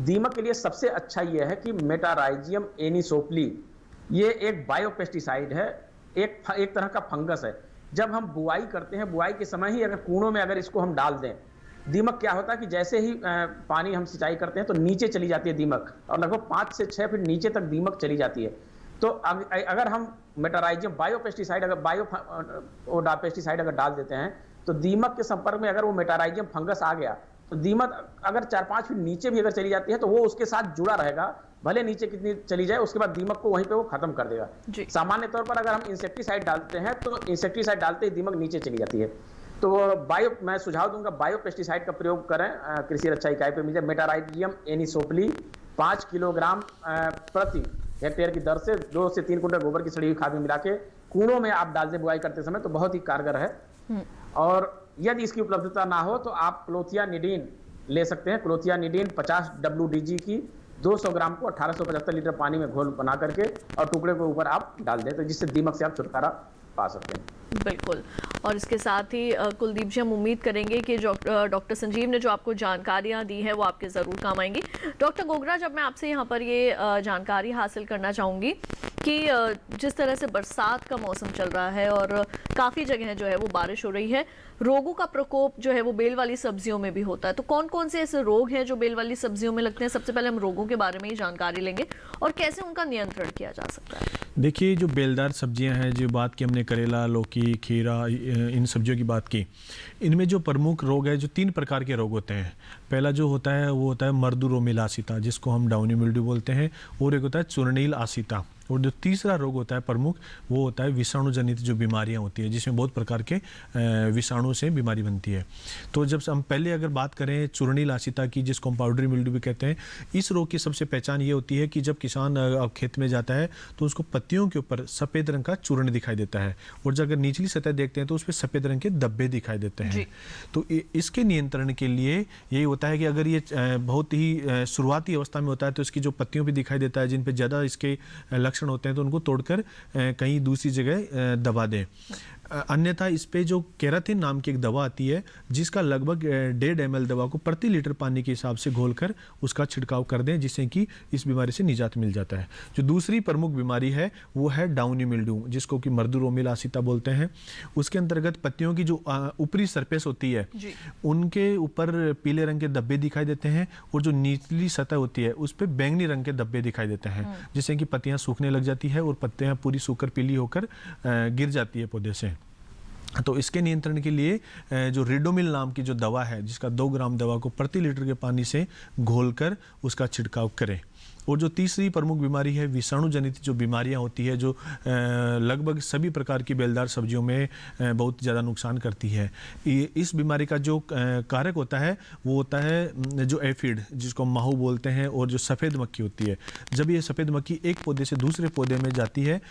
दीमक के लिए सबसे अच्छा यह है कि मेटाराइजियम एनिसोप्ली, ये एक बायोपेस्टिसाइड है, एक तरह का फंगस है। जब हम बुआई करते हैं, बुआई के समय ही अगर कूड़ों में अगर इसको हम डाल दें, दीमक क्या होता है कि जैसे ही पानी हम सिंचाई करते हैं तो नीचे चली जाती है दीमक और लगभग 5 से 6 फीट नीचे तक दीमक चली जाती है। तो अगर हम मेटाराइजियम बायोपेस्टिसाइड पेस्टिसाइड अगर डाल देते हैं तो दीमक के संपर्क में अगर वो मेटाराइजियम फंगस आ गया तो दीमक अगर 4-5 फीट नीचे भी अगर चली जाती है तो वो उसके साथ जुड़ा रहेगा, भले नीचे कितनी चली जाए, उसके बाद दीमक को वहीं पे वो खत्म कर देगा। सामान्य तौर पर अगर हम इंसेक्टिसाइड डालते हैं तो इंसेक्टिसाइड डालते ही दीमक नीचे चली जाती है। तो मैं सुझाव दूंगा बायो पेस्टिसाइड का प्रयोग करें। कृषि रक्षा इकाई पे मिले मेटाराइजियम एनिसोप्ली 5 किलोग्राम प्रति हेक्टेयर की दर से 2 से 3 कुंटल गोबर की सड़ी हुई खाद में मिला के कूड़ों में आप डाल दें बुआई करते समय तो बहुत ही कारगर है। और यदि इसकी उपलब्धता ना हो तो आप क्लोथियानिडीन ले सकते हैं। क्लोथियानिडीन 50 WDG की 200 ग्राम को 1875 लीटर पानी में घोल बना करके और टुकड़े के ऊपर आप डाल दें, तो जिससे दीमक से आप छुटकारा पा सकते हैं। बिल्कुल। और इसके साथ ही कुलदीप जी, हम उम्मीद करेंगे कि डॉक्टर संजीव ने जो आपको जानकारियां दी है वो आपके ज़रूर काम आएंगी। डॉक्टर गोगरा, जब मैं आपसे यहाँ पर ये जानकारी हासिल करना चाहूँगी कि जिस तरह से बरसात का मौसम चल रहा है और काफ़ी जगह जो है वो बारिश हो रही है, रोगों का प्रकोप जो है वो बेल वाली सब्जियों में भी होता है, तो कौन कौन से ऐसे रोग हैं जो बेल वाली सब्जियों में लगते हैं? सबसे पहले हम रोगों के बारे में ही जानकारी लेंगे और कैसे उनका नियंत्रण किया जा सकता है। देखिए, जो बेलदार सब्जियां हैं, जो बात की हमने करेला, लौकी, खीरा, इन सब्जियों की बात की, इनमें जो प्रमुख रोग है, जो 3 प्रकार के रोग होते हैं। पहला जो होता है वो होता है मर्दुरोमिल आसिता, जिसको हम डाउनी मिल्ड्यू बोलते हैं, और एक होता है चूर्णील आसिता। और जो तीसरा रोग होता है प्रमुख, वो होता है विषाणु जनित जो बीमारियां होती है, जिसमें बहुत प्रकार के विषाणु से बीमारी बनती है। तो जब हम पहले अगर बात करें चूर्णील आसिता की, जिसको हम पाउडरी मिल्ड्यू भी कहते हैं, इस रोग की सबसे पहचान ये होती है कि जब किसान खेत में जाता है तो उसको पत्तियों के ऊपर सफ़ेद रंग का चूर्ण दिखाई देता है, और जब अगर निचली सतह देखते हैं तो उस पर सफ़ेद रंग के धब्बे दिखाई देते हैं। तो इसके नियंत्रण के लिए यही होता है कि अगर ये बहुत ही शुरुआती अवस्था में होता है तो इसकी जो पत्तियों पर दिखाई देता है, जिन पर ज़्यादा इसके लक्षण होते हैं, तो उनको तोड़कर कहीं दूसरी जगह दबा दें। अन्यथा इस पे जो केराथिन नाम की एक दवा आती है, जिसका लगभग 1.5 ml दवा को प्रति लीटर पानी के हिसाब से घोलकर उसका छिड़काव कर दें, जिससे कि इस बीमारी से निजात मिल जाता है। जो दूसरी प्रमुख बीमारी है वो है डाउनी मिल्ड्यू, जिसको कि मर्दुरोमिल आसिता बोलते हैं। उसके अंतर्गत पत्तियों की जो ऊपरी सरफेस होती है उनके ऊपर पीले रंग के धब्बे दिखाई देते हैं, और जो निचली सतह होती है उस पर बैंगनी रंग के धब्बे दिखाई देते हैं, जिससे कि पत्तियां सूखने लग जाती है और पत्तियां पूरी सूखकर पीली होकर गिर जाती है पौधे से। तो इसके नियंत्रण के लिए जो रिडोमिल नाम की जो दवा है, जिसका 2 ग्राम दवा को प्रति लीटर के पानी से घोलकर उसका छिड़काव करें। और जो तीसरी प्रमुख बीमारी है विषाणु जनित जो बीमारियां होती है, जो लगभग सभी प्रकार की बेलदार सब्जियों में बहुत ज़्यादा नुकसान करती है। इस बीमारी का जो कारक होता है वो होता है जो एफिड, जिसको माहू बोलते हैं, और जो सफ़ेद मक्खी होती है। जब ये सफ़ेद मक्खी एक पौधे से दूसरे पौधे में जाती है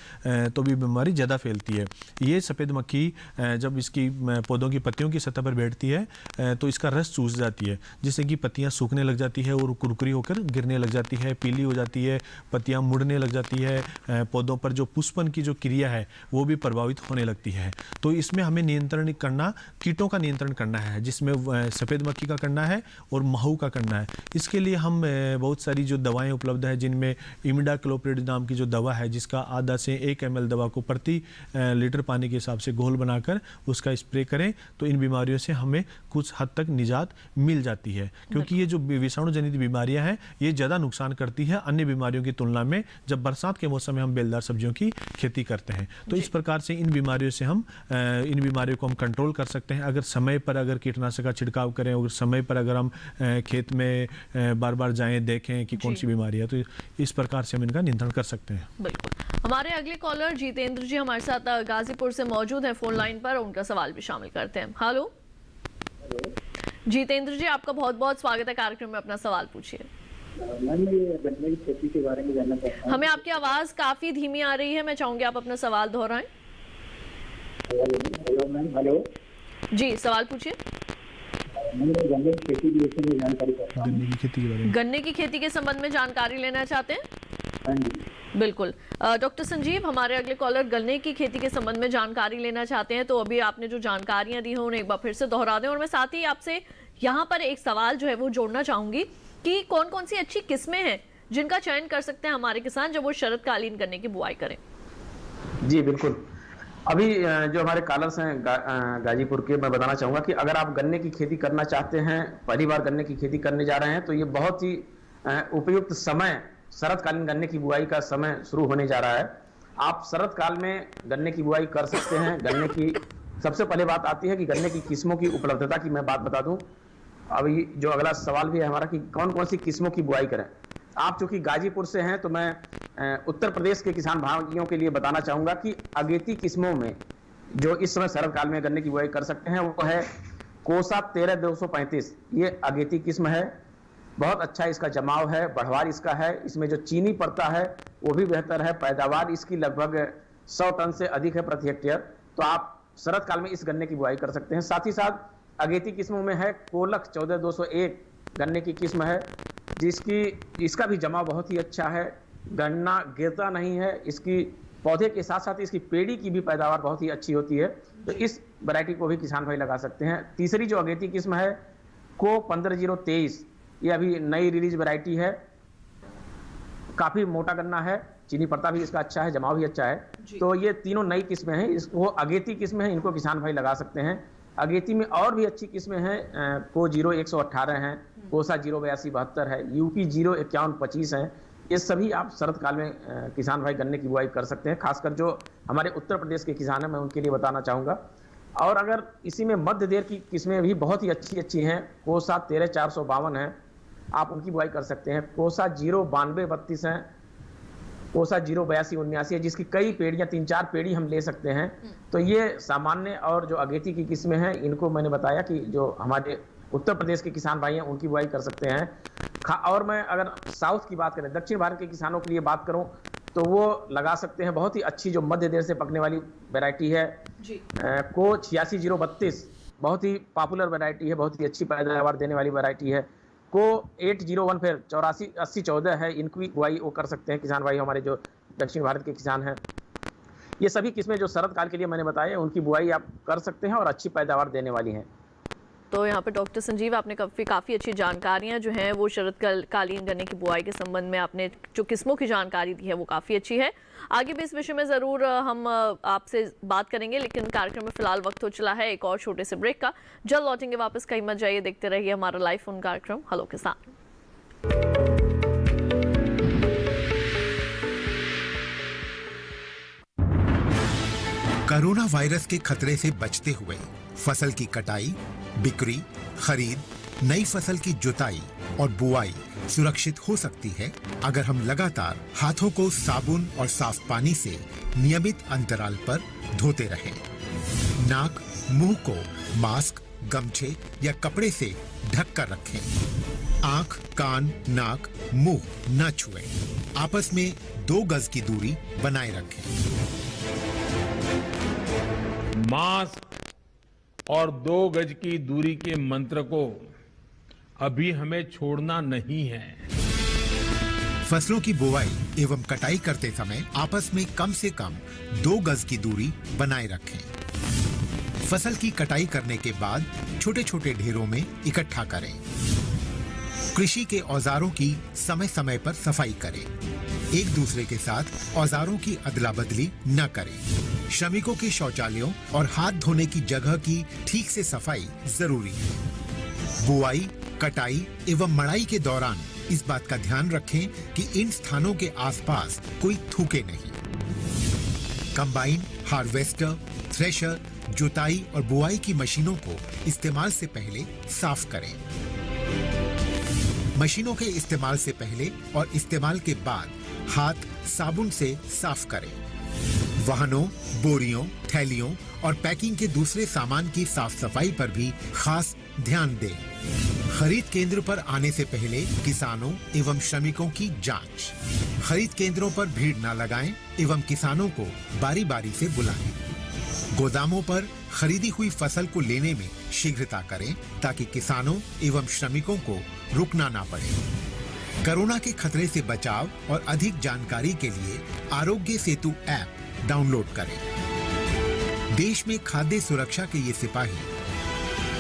तो भी बीमारी ज़्यादा फैलती है। ये सफ़ेद मक्खी जब इसकी पौधों की पत्तियों की सतह पर बैठती है तो इसका रस चूस जाती है, जिससे कि पत्तियाँ सूखने लग जाती है और कुरकुरी होकर गिरने लग जाती है, पीली हो जाती है, पत्तियां मुड़ने लग जाती है, पौधों पर जो पुष्पन की जो क्रिया है वो भी प्रभावित होने लगती है। तो इसमें हमें नियंत्रण करना, कीटों का नियंत्रण करना है, जिसमें सफ़ेद मक्खी का करना है और महू का करना है। इसके लिए हम बहुत सारी जो दवाएं उपलब्ध है, जिनमें इमिडाक्लोप्रिड नाम की जो दवा है, जिसका आधा से 1 ml दवा को प्रति लीटर पानी के हिसाब से घोल बनाकर उसका स्प्रे करें, तो इन बीमारियों से हमें कुछ हद तक निजात मिल जाती है। क्योंकि ये जो विषाणु जनित बीमारियां हैं ये ज़्यादा नुकसान करती है अन्य बीमारियों की तुलना में, जब बरसात के मौसम में हम बेलदार सब्जियों की खेती करते हैं। तो इस प्रकार से इन बीमारियों से हम इन बीमारियों को हम कंट्रोल कर सकते हैं, अगर समय पर अगर कीटनाशक का छिड़काव करें, और समय पर अगर हम खेत में बार बार जाएं, देखें कि कौन सी बीमारी है, तो इस प्रकार से हम इनका नियंत्रण कर सकते हैं। बिल्कुल। हमारे अगले कॉलर जितेंद्र जी हमारे साथ गाजीपुर से मौजूद हैं फोन लाइन पर, उनका सवाल भी शामिल करते हैं। हेलो जितेंद्र जी, आपका बहुत बहुत स्वागत है कार्यक्रम में, अपना सवाल पूछिए। मैम, ये गन्ने की खेती के बारे में जानना चाहता हूं। हमें आपकी आवाज काफी धीमी आ रही है, मैं चाहूंगी आप अपना सवाल दोहराएं। Hello ma'am. हेलो जी, सवाल पूछिए। गन्ने की खेती के विषय में जानकारी चाहता हूं। गन्ने की खेती के बारे में, गन्ने की खेती के संबंध में जानकारी लेना चाहते हैं? हाँ जी बिल्कुल। डॉक्टर संजीव, हमारे अगले कॉलर गन्ने की खेती के संबंध में जानकारी लेना चाहते हैं, तो अभी आपने जो जानकारियां दी हैं उन्हें एक बार फिर से दोहरा दें। और मैं साथ ही आपसे यहाँ पर एक सवाल जो है वो जोड़ना चाहूंगी कि कौन कौन सी अच्छी किस्में हैं जिनका चयन कर सकते हैं हमारे किसान जब वो शरदकालीन गन्ने की बुआई करें? जी बिल्कुल। अभी जो हमारे कॉलर्स हैं गाजीपुर के, मैं बताना चाहूँगा कि अगर आप गन्ने की खेती करना चाहते हैं, पहली बार गन्ने की खेती करने जा रहे हैं, तो ये बहुत ही उपयुक्त समय, शरदकालीन गन्ने की बुआई का समय शुरू होने जा रहा है। आप शरद काल में गन्ने की बुआई कर सकते हैं। गन्ने की सबसे पहले बात आती है कि गन्ने की किस्मों की उपलब्धता की मैं बात बता दूं। अभी जो अगला सवाल भी है हमारा कि कौन कौन सी किस्मों की बुआई करें। आप चूंकि गाजीपुर से हैं तो मैं उत्तर प्रदेश के किसान भाइयों के लिए बताना चाहूंगा कि अगेती किस्मों में जो इस समय शरद काल में गन्ने की बुआई कर सकते हैं वो है कोसा 13235। ये अगेती किस्म है, बहुत अच्छा इसका जमाव है, बढ़वार इसका है, इसमें जो चीनी पड़ता है वो भी बेहतर है, पैदावार इसकी लगभग 100 टन से अधिक है प्रति हेक्टेयर। तो आप शरद काल में इस गन्ने की बुआई कर सकते हैं। साथ ही साथ अगेती किस्मों में है कोलक 14201 गन्ने की किस्म है, इसका भी जमाव बहुत ही अच्छा है, गन्ना गिरता नहीं है, इसकी पौधे के साथ साथ इसकी पेड़ी की भी पैदावार बहुत ही अच्छी होती है। तो इस वैरायटी को भी किसान भाई लगा सकते हैं। तीसरी जो अगेती किस्म है को 15023, ये अभी नई रिलीज वैरायटी है, काफी मोटा गन्ना है, चीनी पड़ता भी इसका अच्छा है, जमाव भी अच्छा है। तो ये तीनों नई किस्में हैं, इसको अगेती किस्में हैं, इनको किसान भाई लगा सकते हैं। अगेती में और भी अच्छी किस्में हैं, को 0118 हैं, कोसा 08272 है, यूपी 05125 हैं। ये सभी आप शरद काल में किसान भाई गन्ने की बुआई कर सकते हैं। खासकर जो हमारे उत्तर प्रदेश के किसान हैं मैं उनके लिए बताना चाहूँगा। और अगर इसी में मध्य देर की किस्में भी बहुत ही अच्छी हैं, कोसा 13452 है, आप उनकी बुआई कर सकते हैं। कोसा 09232 है, कोसा 08279 है, जिसकी कई पेड़ियां 3-4 पेड़ी हम ले सकते हैं। तो ये सामान्य और जो अगेती की किस्में हैं इनको मैंने बताया कि जो हमारे उत्तर प्रदेश के किसान भाई हैं उनकी बुआई कर सकते हैं। और मैं अगर साउथ की बात करें, दक्षिण भारत के किसानों के लिए बात करूं तो वो लगा सकते हैं बहुत ही अच्छी जो मध्य देर से पकने वाली वैरायटी है को 86032, बहुत ही पॉपुलर वैरायटी है, बहुत ही अच्छी पैदावार देने वाली वैरायटी है। को 801 फिर 848014 है, इनकी बुआई वो कर सकते हैं किसान भाई हमारे जो दक्षिण भारत के किसान हैं। ये सभी किस्में जो शरद काल के लिए मैंने बताए उनकी बुआई आप कर सकते हैं और अच्छी पैदावार देने वाली हैं। तो यहाँ पे डॉक्टर संजीव आपने काफ़ी अच्छी जानकारियाँ जो हैं वो शरद कालीन गन्ने की बुआई के संबंध में आपने जो किस्मों की जानकारी दी है वो काफ़ी अच्छी है। आगे भी इस विषय में ज़रूर हम आपसे बात करेंगे, लेकिन कार्यक्रम में फिलहाल वक्त हो चला है एक और छोटे से ब्रेक का। जल्द लौटेंगे वापस, कहीं मत जाइए, देखते रहिए हमारा लाइव फोन कार्यक्रम हेलो किसान। कोरोना वायरस के खतरे से बचते हुए फसल की कटाई, बिक्री, खरीद, नई फसल की जुताई और बुआई सुरक्षित हो सकती है अगर हम लगातार हाथों को साबुन और साफ पानी से नियमित अंतराल पर धोते रहें। नाक, मुंह को मास्क, गमछे या कपड़े से ढक कर रखें। आंख, कान, नाक, मुंह न छुएं। आपस में 2 गज की दूरी बनाए रखें। मास्क और 2 गज की दूरी के मंत्र को अभी हमें छोड़ना नहीं है। फसलों की बुवाई एवं कटाई करते समय आपस में कम से कम 2 गज की दूरी बनाए रखें। फसल की कटाई करने के बाद छोटे छोटे ढेरों में इकट्ठा करें। कृषि के औजारों की समय समय पर सफाई करें। एक दूसरे के साथ औजारों की अदला बदली न करें। श्रमिकों के शौचालयों और हाथ धोने की जगह की ठीक से सफाई जरूरी है। बुआई, कटाई एवं मड़ाई के दौरान इस बात का ध्यान रखें कि इन स्थानों के आसपास कोई थूके नहीं। कंबाइन, हार्वेस्टर, थ्रेशर, जुताई और बुआई की मशीनों को इस्तेमाल से पहले साफ करें। मशीनों के इस्तेमाल से पहले और इस्तेमाल के बाद हाथ साबुन से साफ करें। वाहनों, बोरियों, थैलियों और पैकिंग के दूसरे सामान की साफ सफाई पर भी खास ध्यान दें। खरीद केंद्र पर आने से पहले किसानों एवं श्रमिकों की जांच। खरीद केंद्रों पर भीड़ न लगाएं एवं किसानों को बारी बारी से बुलाएं। गोदामों पर खरीदी हुई फसल को लेने में शीघ्रता करें ताकि किसानों एवं श्रमिकों को रुकना ना पड़े। कोरोना के खतरे से बचाव और अधिक जानकारी के लिए आरोग्य सेतु ऐप डाउनलोड करें। देश में खाद्य सुरक्षा के ये सिपाही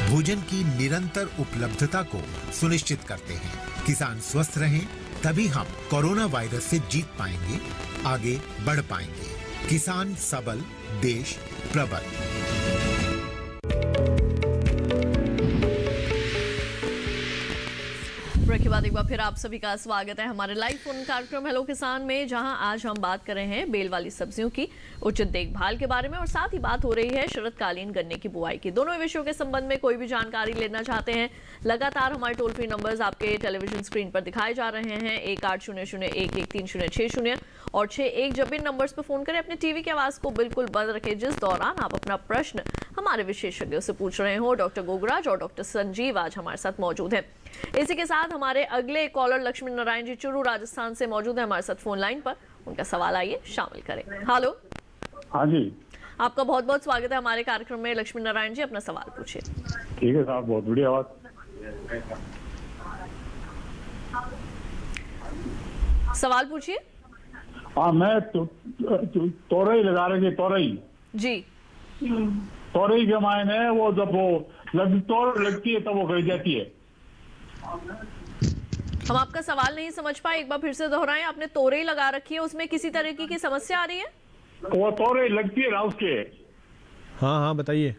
भोजन की निरंतर उपलब्धता को सुनिश्चित करते हैं। किसान स्वस्थ रहें तभी हम कोरोना वायरस से जीत पाएंगे, आगे बढ़ पाएंगे। किसान सबल, देश प्रबल। ब्रेक के के बाद एक बार फिर आप सभी का स्वागत है हमारे लाइव फोन कार्यक्रम हेलो किसान में, जहां आज हम बात कर रहे हैं बेल वाली सब्जियों की उचित देखभाल के बारे में और साथ ही बात हो रही है शरतकालीन गन्ने की बुआई की। दोनों विषयों के संबंध में कोई भी जानकारी लेना चाहते हैं, लगातार हमारे टोल फ्री नंबर्स आपके टेलीविजन स्क्रीन पर दिखाए जा रहे हैं 1800111360 और 61। जब इन नंबर्स पर फोन करें अपने टीवी की आवाज को बिल्कुल बंद रखें। जिस दौरान आप अपना प्रश्न हमारे विशेषज्ञों से पूछ रहे हो, डॉक्टर गोगराज और डॉक्टर संजीव आज हमारे साथ मौजूद हैं। इसी के साथ हमारे अगले कॉलर लक्ष्मी नारायण जी चुरू राजस्थान से मौजूद है हमारे साथ फोन लाइन पर। उनका सवाल आइए शामिल करें। हेलो। हाँ जी, आपका बहुत बहुत स्वागत है हमारे कार्यक्रम में। लक्ष्मी नारायण जी अपना सवाल पूछिए। ठीक है साहब, बहुत बढ़िया बात। सवाल पूछिए। हाँ, मैं तोरई लगा रही, तोरई जी। तोरई के मायने वो जब वो तोड़ लगती है तब वो गल जाती है। हम आपका सवाल नहीं समझ पाए, एक बार फिर से दोहराएं। आपने तोरई लगा रखी है, उसमें किसी तरह की समस्या आ रही है? वो तोरई लगती है ना उसके। हाँ बताइए।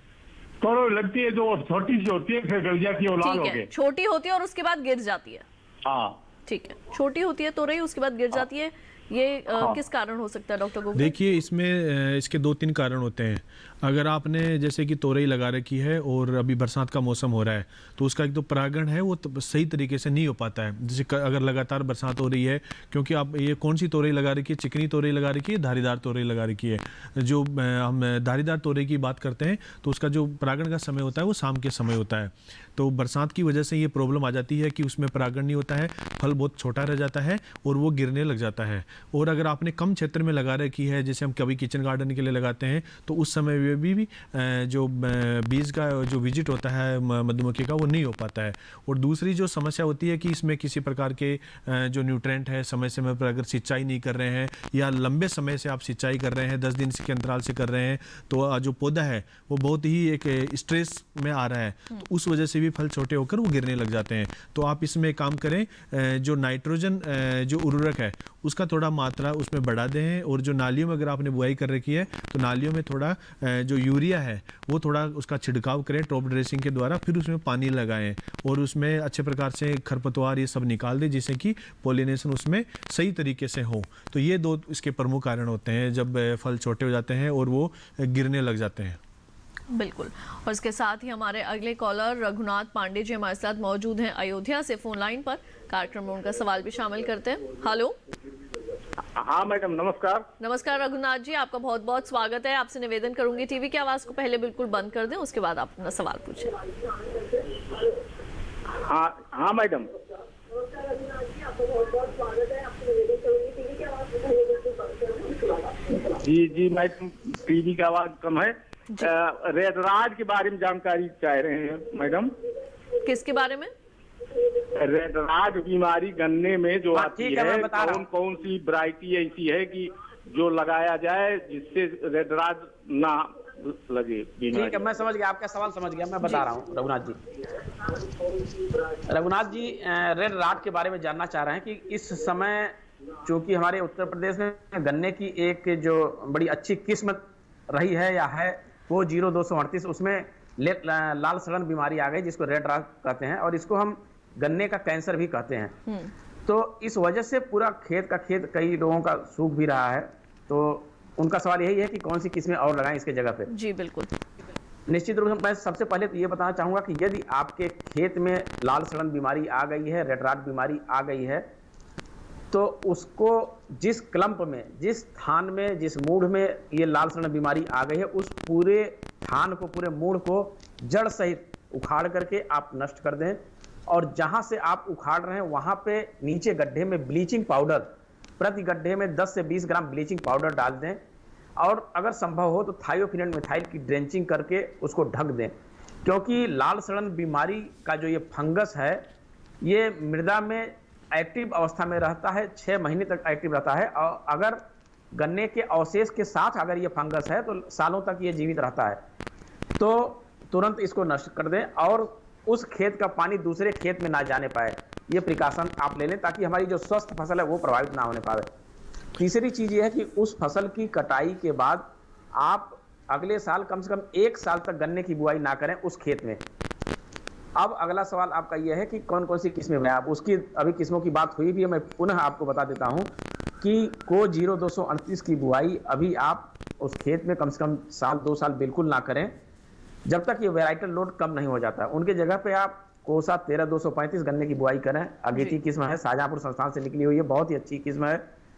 तोरई लगती है जो छोटी सी होती है, फिर गल जाती है वो लाल होके। छोटी होती है और उसके बाद गिर जाती है। हाँ ठीक है, छोटी होती है तोरई, उसके बाद गिर जाती है। ये किस कारण हो सकता है डॉक्टर गोगराज? देखिए, इसमें इसके 2-3 कारण होते हैं। अगर आपने जैसे कि तोरई लगा रखी है और अभी बरसात का मौसम हो रहा है तो उसका एक तो परागण है वो तो सही तरीके से नहीं हो पाता है। जैसे अगर लगातार बरसात हो रही है, क्योंकि आप ये कौन सी तोरई लगा रखी है, चिकनी तोरई लगा रखी है, धारीदार तोरई लगा रखी है। जो हम धारीदार तोरई की बात करते हैं तो उसका जो परागण का समय होता है वो शाम के समय होता है। तो बरसात की वजह से ये प्रॉब्लम आ जाती है कि उसमें परागण नहीं होता है, फल बहुत छोटा रह जाता है और वो गिरने लग जाता है। और अगर आपने कम क्षेत्र में लगा रखी है, जैसे हम कभी किचन गार्डन के लिए लगाते हैं, तो उस समय में भी जो बीज का जो विजिट होता है मधुमक्खी का वो नहीं हो पाता है। और दूसरी जो समस्या होती है कि इसमें किसी प्रकार के जो न्यूट्रेंट है समय समय पर अगर सिंचाई नहीं कर रहे हैं या लंबे समय से आप सिंचाई कर रहे हैं, 10 दिन के अंतराल से कर रहे हैं, तो जो पौधा है वो बहुत ही एक स्ट्रेस में आ रहा है, तो उस वजह से भी फल छोटे होकर वो गिरने लग जाते हैं। तो आप इसमें काम करें, जो नाइट्रोजन जो उर्वरक है उसका थोड़ा मात्रा उसमें बढ़ा दें। और जो नालियों में अगर आपने बुआई कर रखी है तो नालियों में थोड़ा जो यूरिया है वो थोड़ा उसका छिड़काव करें टॉप ड्रेसिंग के द्वारा, फिर उसमें पानी लगाएं और उसमें अच्छे प्रकार से खरपतवार ये सब निकाल दें, जिससे कि पोलिनेशन उसमें सही तरीके से हो। तो ये 2 इसके प्रमुख कारण होते हैं जब फल छोटे हो जाते हैं और वो गिरने लग जाते हैं। बिल्कुल। और इसके साथ ही हमारे अगले कॉलर रघुनाथ पांडे जी हमारे साथ मौजूद हैं अयोध्या से फोन लाइन पर। कार्यक्रम में उनका सवाल भी शामिल करते हैं। हेलो। हाँ मैडम, नमस्कार। नमस्कार रघुनाथ जी, आपका बहुत बहुत स्वागत है। आपसे निवेदन करूंगी टीवी की आवाज को पहले बिल्कुल बंद कर दें, उसके बाद आप अपना सवाल पूछें। हाँ मैडम। जी मैडम, टीवी की आवाज कम है। रेडराज के बारे में जानकारी चाह रहे हैं मैडम। किसके बारे में? रेडराज बीमारी गन्ने में जो आती है, कौन सी वैरायटी ऐसी है कि जो लगाया जाए जिससे रेडराज ना लगे बीमारी? ठीक है, मैं समझ गया, आपका सवाल समझ गया। मैं बता रहा हूँ रघुनाथ जी। रघुनाथ जी रेड राट के बारे में जानना चाह रहे हैं कि इस समय चूंकि हमारे उत्तर प्रदेश में गन्ने की एक जो बड़ी अच्छी किस्म रही है या है वो 0238, उसमें लाल सड़न बीमारी आ गई जिसको रेड राट कहते हैं और इसको हम गन्ने का कैंसर भी कहते हैं। तो इस वजह से पूरा खेत का खेत कई लोगों का सूख भी रहा है। तो उनका सवाल यही है कि कौन सी किस्में और लगाएं इसके जगह पे। जी बिल्कुल, निश्चित रूप से मैं सबसे पहले तो ये बताना चाहूंगा कि यदि आपके खेत में लाल सड़न बीमारी आ गई है, रेड राट बीमारी आ गई है, तो उसको जिस क्लम्प में, जिस थान में, जिस मूढ़ में ये लाल सड़न बीमारी आ गई है, उस पूरे थान को, पूरे मूढ़ को जड़ सहित उखाड़ करके आप नष्ट कर दें। और जहां से आप उखाड़ रहे हैं वहां पे नीचे गड्ढे में ब्लीचिंग पाउडर, प्रति गड्ढे में 10 से 20 ग्राम ब्लीचिंग पाउडर डाल दें और अगर संभव हो तो थायोफिनेट मिथाइल की ड्रेंचिंग करके उसको ढक दें। क्योंकि लाल सड़न बीमारी का जो ये फंगस है ये मृदा में एक्टिव अवस्था में रहता है, 6 महीने तक एक्टिव रहता है और अगर गन्ने के अवशेष के साथ अगर ये फंगस है तो सालों तक ये जीवित रहता है। तो तुरंत इसको नष्ट कर दें और उस खेत का पानी दूसरे खेत में ना जाने पाए, ये प्रिकॉशन आप ले लें ताकि हमारी जो स्वस्थ फसल है वो प्रभावित ना होने पाए। तीसरी चीज ये है कि उस फसल की कटाई के बाद आप अगले साल कम से कम 1 साल तक गन्ने की बुआई ना करें उस खेत में। अब अगला सवाल आपका यह है कि कौन कौन सी किस्में में आप उसकी अभी किस्मों की बात हुई भी है, मैं पुनः आपको बता देता हूं कि को 0238 की बुआई अभी आप उस खेत में कम से कम साल 2 साल बिल्कुल ना करें जब तक ये वेराइटल लोड कम नहीं हो जाता। उनके जगह पे आप कोसा 13235 गन्ने की बुआई करें। अगेती किस्म है, शाहजहांपुर संस्थान से निकली हुई है, बहुत ही अच्छी किस्म है।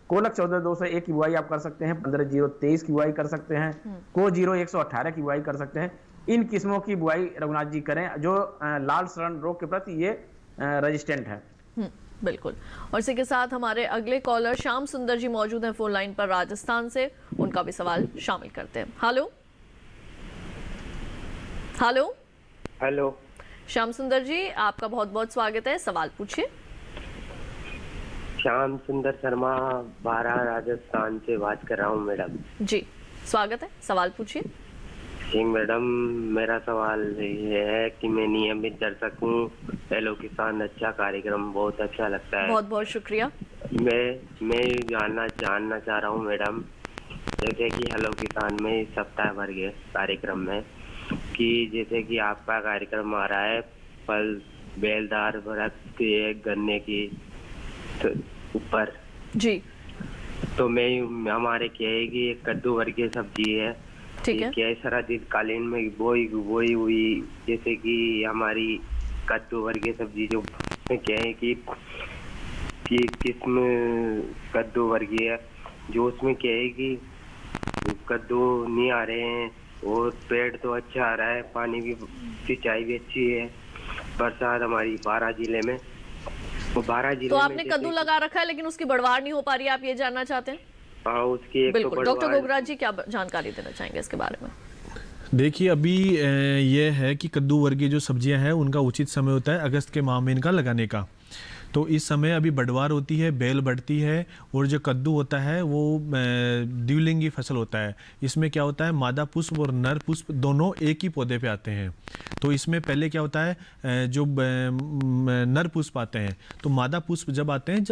कोलक 14201 की बुआई आप कर सकते हैं, 15023 की बुआई कर सकते हैं, को 0118 की बुआई कर सकते हैं। इन किस्मों की बुआई रघुनाथ जी करें जो लाल सड़न रोग के प्रति ये रेजिस्टेंट है। बिल्कुल। और इसी के साथ हमारे अगले कॉलर श्याम सुंदर जी मौजूद हैं फोन लाइन पर राजस्थान से, उनका भी सवाल शामिल करते हैं। हेलो हेलो हेलो श्याम सुंदर जी, आपका बहुत बहुत स्वागत है, सवाल पूछिए। श्याम सुंदर शर्मा, बारा राजस्थान से बात कर रहा हूँ मैडम। जी स्वागत है, सवाल पूछिए। जी मैडम, मेरा सवाल ये है कि मैं नियमित दर्शक हूँ, हेलो किसान अच्छा कार्यक्रम बहुत अच्छा लगता है। बहुत बहुत शुक्रिया। मैं जानना चाह रहा हूँ मैडम, जैसे कि हेलो किसान में सप्ताह भर के कार्यक्रम में कि जैसे कि आपका कार्यक्रम आ रहा है फल बेलदार व्रत के गन्ने की ऊपर जी, तो मैं हमारे क्या है कि एक कद्दू वर्गीय सब्जी है, ठीक है, क्या शरद कालीन में बोई हुई, जैसे कि हमारी कद्दू वर्गीय सब्जी जो क्या है कि किस्म कद्दू वर्गीय जो उसमें क्या है कि कद्दू नहीं आ रहे हैं और पेड़ तो अच्छा आ रहा है, पानी भी सिंचाई भी अच्छी है। बरसात हमारी 12 जिले में, तो 12 जिले तो आपने कद्दू लगा रखा है लेकिन उसकी बढ़वार नहीं हो पा रही है, आप ये जानना चाहते हैं? हाँ, उसकी एक बिल्कुल। डॉक्टर गोगराज जी क्या जानकारी देना चाहेंगे इसके बारे में? देखिए, अभी ये है कि कद्दू वर्गीय जो सब्जियां हैं उनका उचित समय होता है अगस्त के माह में इनका लगाने का। तो इस समय अभी बढ़वार होती है, बेल बढ़ती है, और जो कद्दू होता है वो द्विलिंगी फसल होता है। इसमें क्या होता है, मादा पुष्प और नर पुष्प दोनों एक ही पौधे पे आते हैं। तो इसमें पहले क्या होता है, जो नर पुष्प आते हैं, तो मादा पुष्प जब आते हैं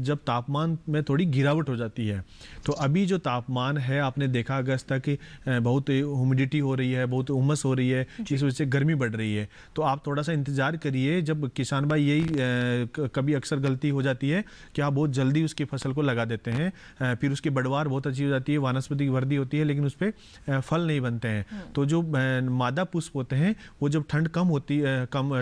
जब तापमान में थोड़ी गिरावट हो जाती है। तो अभी जो तापमान है आपने देखा अगस्त तक बहुत ह्यूमिडिटी हो रही है, बहुत उमस हो रही है, इस वजह से गर्मी बढ़ रही है। तो आप थोड़ा सा इंतजार करिए। जब किसान भाई यही कभी अक्सर गलती हो जाती है कि आप बहुत जल्दी उसकी फसल को लगा देते हैं, फिर उसकी बढ़वार बहुत अच्छी हो जाती है, वानस्पतिक वृद्धि होती है, लेकिन उस पर फल नहीं बनते हैं। तो जो मादा पुष्प होते हैं वो जब ठंड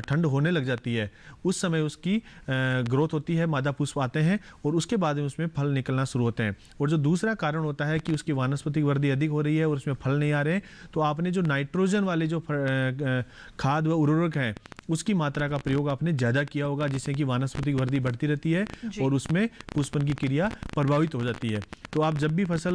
ठंड होने लग जाती है उस समय उसकी ग्रोथ होती है, मादा पुष्प आते हैं और उसके बाद में उसमें फल निकलना शुरू होते हैं। और जो दूसरा कारण होता है कि उसकी वानस्पतिक वृद्धि अधिक हो रही है और उसमें फल नहीं आ रहे हैं, तो आपने जो नाइट्रोजन वाले जो खाद व उर्वरक हैं उसकी मात्रा का प्रयोग आपने ज़्यादा किया होगा, जिससे कि वानस्पतिक वृद्धि बढ़ती रहती है और उसमें पुष्पन की क्रिया प्रभावित हो जाती है। तो आप जब भी फसल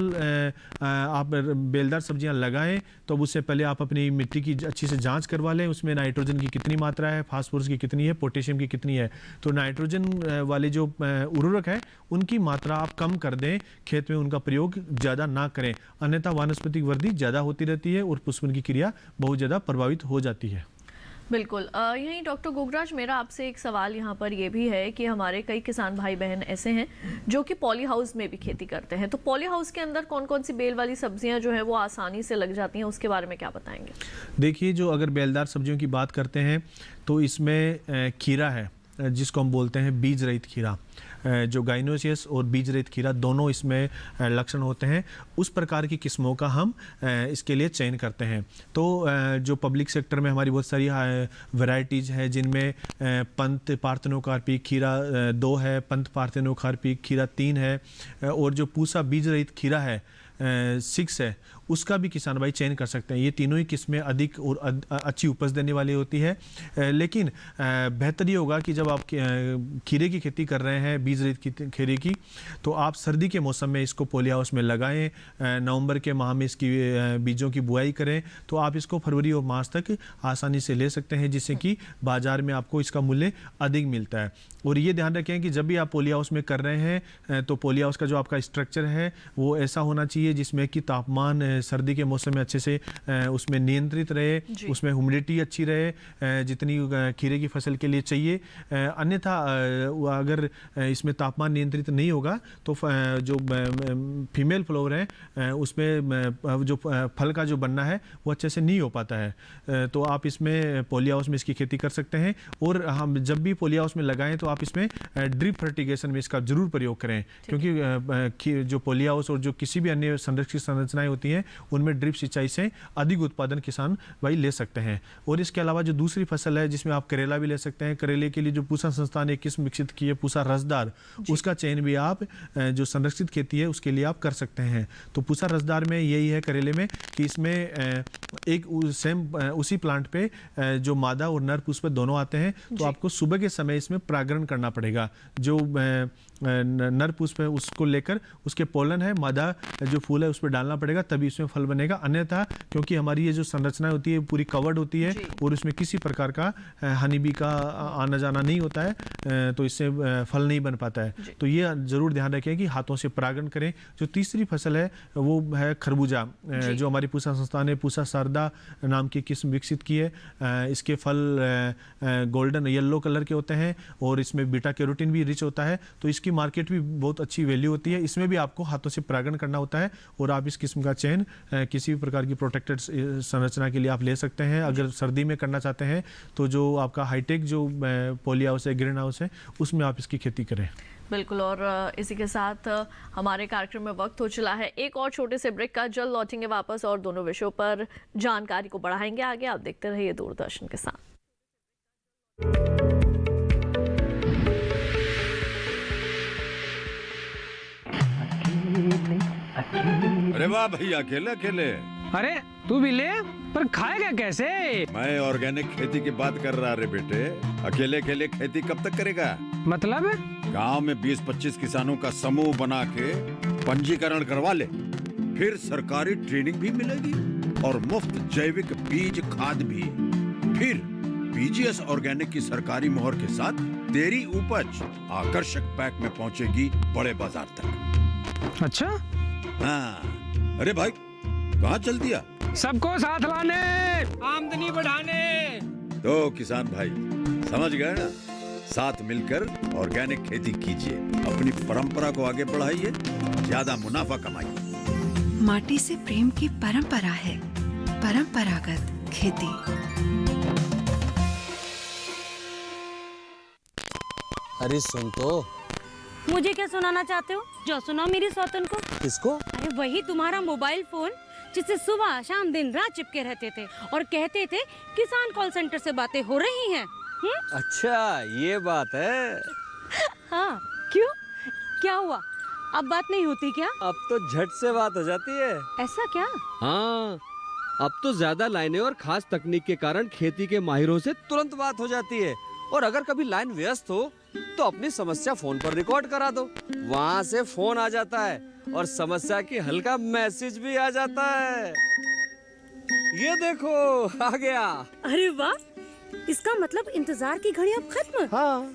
आप बेलदार सब्जियां लगाएं तो उससे पहले आप अपनी मिट्टी की अच्छी से जांच करवा लें, उसमें नाइट्रोजन की कितनी मात्रा है, फास्फोरस की कितनी है, पोटेशियम की कितनी है। तो नाइट्रोजन वाले जो उर्वरक है उनकी मात्रा आप कम कर दें, खेत में उनका प्रयोग ज़्यादा ना करें, अन्यथा वानस्पतिक वृद्धि ज़्यादा होती रहती है और पुष्पन की क्रिया बहुत ज़्यादा प्रभावित हो जाती है। बिल्कुल। यहीं डॉक्टर गोगराज, मेरा आपसे एक सवाल यहाँ पर ये भी है कि हमारे कई किसान भाई बहन ऐसे हैं जो कि पॉली हाउस में भी खेती करते हैं। तो पॉली हाउस के अंदर कौन कौन सी बेल वाली सब्जियां जो है वो आसानी से लग जाती हैं, उसके बारे में क्या बताएंगे? देखिए, जो अगर बेलदार सब्जियों की बात करते हैं तो इसमें खीरा है जिसको हम बोलते हैं बीज रहित खीरा, जो गाइनोसियस और बीज रहित खीरा दोनों इसमें लक्षण होते हैं, उस प्रकार की किस्मों का हम इसके लिए चयन करते हैं। तो जो पब्लिक सेक्टर में हमारी बहुत सारी वैरायटीज़ हैं जिनमें पंत पार्थेनोकार्पिक खीरा 2 है, पंत पार्थेनोकार्पिक खीरा 3 है, और जो पूसा बीज रहित खीरा है 6 है, उसका भी किसान भाई चयन कर सकते हैं। ये तीनों ही किस्में अधिक और अच्छी उपज देने वाली होती है। लेकिन बेहतर ये होगा कि जब आप खीरे की खेती कर रहे हैं, बीज रहित खीरे की, तो आप सर्दी के मौसम में इसको पॉली हाउस में लगाएं, नवंबर के माह में इसकी बीजों की बुआई करें, तो आप इसको फरवरी और मार्च तक आसानी से ले सकते हैं, जिससे कि बाजार में आपको इसका मूल्य अधिक मिलता है। और ये ध्यान रखें कि जब भी आप पॉली हाउस में कर रहे हैं तो पॉली हाउस का जो आपका स्ट्रक्चर है वो ऐसा होना चाहिए जिसमें कि तापमान सर्दी के मौसम में अच्छे से उसमें नियंत्रित रहे, उसमें ह्यूमिडिटी अच्छी रहे जितनी खीरे की फसल के लिए चाहिए। अन्यथा अगर इसमें तापमान नियंत्रित नहीं होगा तो जो फीमेल फ्लावर है उसमें जो फल का जो बनना है वो अच्छे से नहीं हो पाता है। तो आप इसमें पॉली हाउस में इसकी खेती कर सकते हैं। और हम जब भी पॉली हाउस में लगाएं तो आप इसमें ड्रिप फर्टिगेशन में इसका जरूर प्रयोग करें, क्योंकि जो पॉली हाउस और जो किसी भी अन्य संरक्षित संरचनाएं होती हैं उनमें ड्रिप सिंचाई से अधिक उत्पादन किसान भाई ले सकते हैं। और इसके अलावा जो दूसरी फसल है जिसमें आप करेला भी ले सकते हैं, करेले के लिए जो पूसा संस्थान एक किस्म विकसित की है पूसा रसदार, उसका चयन भी आप जो संरक्षित खेती है उसके लिए आप कर सकते हैं। तो पूसा रसदार में यही है करेले में कि इसमें एक सेम उसी प्लांट पे जो मादा और नर पुष्प दोनों आते हैं, तो आपको सुबह के समय इसमें परागण करना पड़ेगा। जो नर पुष्प है उसको लेकर उसके पोलन है मादा जो फूल है उस पर डालना पड़ेगा, तभी इसमें फल बनेगा। अन्यथा क्योंकि हमारी ये जो संरचना होती है पूरी कवर्ड होती है और उसमें किसी प्रकार का हनी बी का आना जाना नहीं होता है, तो इससे फल नहीं बन पाता है। तो ये जरूर ध्यान रखें कि हाथों से परागण करें। जो तीसरी फसल है वो है खरबूजा, जो हमारी पूसा संस्थान ने पूसा शारदा नाम की किस्म विकसित की है। इसके फल गोल्डन येलो कलर के होते हैं और इसमें बीटा कैरोटीन भी रिच होता है, तो इसकी मार्केट भी बहुत अच्छी वैल्यू होती है। इसमें भी आपको हाथों से परागण करना होता है और आप इस किस्म का चयन किसी भी प्रकार की प्रोटेक्टेड संरचना के लिए आप ले सकते हैं। अगर सर्दी में करना चाहते हैं तो जो आपका हाईटेक जो पॉली हाउस है, ग्रीन हाउस है, उसमें आप इसकी खेती करें। बिल्कुल। और इसी के साथ हमारे कार्यक्रम में वक्त हो चला है एक और छोटे से ब्रेक का। जल्द लौटेंगे वापस और दोनों विषयों पर जानकारी को बढ़ाएंगे आगे। आप देखते रहिए दूरदर्शन के साथ। अरे वाह भैया, अकेले अकेले। अरे तू भी ले, पर खाएगा कैसे? मैं ऑर्गेनिक खेती की बात कर रहा रे बेटे। अकेले अकेले खेती कब तक करेगा? मतलब गांव में 20-25 किसानों का समूह बना के पंजीकरण करवा ले, फिर सरकारी ट्रेनिंग भी मिलेगी और मुफ्त जैविक बीज खाद भी। फिर पीजीएस ऑर्गेनिक की सरकारी मोहर के साथ तेरी उपज आकर्षक पैक में पहुंचेगी बड़े बाजार तक। अच्छा? हाँ। अरे भाई कहाँ चल दिया? सबको साथ लाने, आमदनी बढ़ाने। तो किसान भाई समझ गए ना? साथ मिलकर ऑर्गेनिक खेती कीजिए, अपनी परंपरा को आगे बढ़ाइए, ज्यादा मुनाफा कमाइए। माटी से प्रेम की परंपरा है परंपरागत खेती। अरे सुन तो। मुझे क्या सुनाना चाहते हो? जो सुनाओ मेरी सौतन को। किसको? अरे वही तुम्हारा मोबाइल फोन जिससे सुबह शाम दिन रात चिपके रहते थे और कहते थे किसान कॉल सेंटर से बातें हो रही हैं। अच्छा ये बात है। हाँ क्यों, क्या हुआ? अब बात नहीं होती क्या? अब तो झट से बात हो जाती है। ऐसा क्या? हाँ, अब तो ज्यादा लाइनें और खास तकनीक के कारण खेती के माहिरों से तुरंत बात हो जाती है। और अगर कभी लाइन व्यस्त हो तो अपनी समस्या फोन पर रिकॉर्ड करा दो, वहाँ से फोन आ जाता है और समस्या की हल का मैसेज भी आ जाता है। ये देखो आ गया। अरे वाह, इसका मतलब इंतजार की घड़ी अब खत्म। हाँ।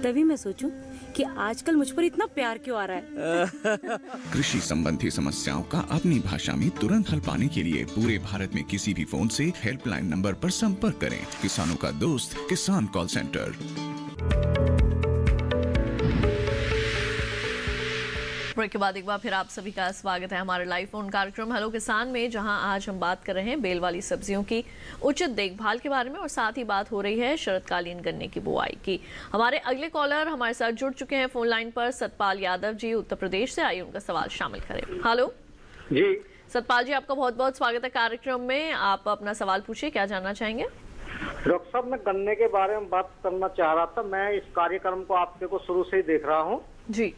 तभी मैं सोचूं कि आजकल मुझ पर इतना प्यार क्यों आ रहा है। कृषि संबंधी समस्याओं का अपनी भाषा में तुरंत हल पाने के लिए पूरे भारत में किसी भी फोन से हेल्पलाइन नंबर पर संपर्क करें। किसानों का दोस्त किसान कॉल सेंटर। ब्रेक के बाद एक बार फिर आप सभी का स्वागत है हमारे लाइव फोन कार्यक्रम हेलो किसान में, जहां आज हम बात कर रहे हैं बेल वाली सब्जियों की उचित देखभाल के बारे में और साथ ही बात हो रही है शरदकालीन गन्ने की बुआई की। हमारे अगले कॉलर हमारे साथ जुड़ चुके हैं फोन लाइन पर। सतपाल यादव जी उत्तर प्रदेश से, आइए उनका सवाल शामिल करें। हेलो जी सतपाल जी, आपका बहुत बहुत स्वागत है कार्यक्रम में। आप अपना सवाल पूछिए, क्या जानना चाहेंगे? डॉक्टर साहब, मैं गन्ने के बारे में बात करना चाह रहा था। मैं इस कार्यक्रम को आपके को शुरू से ही देख रहा हूँ जी।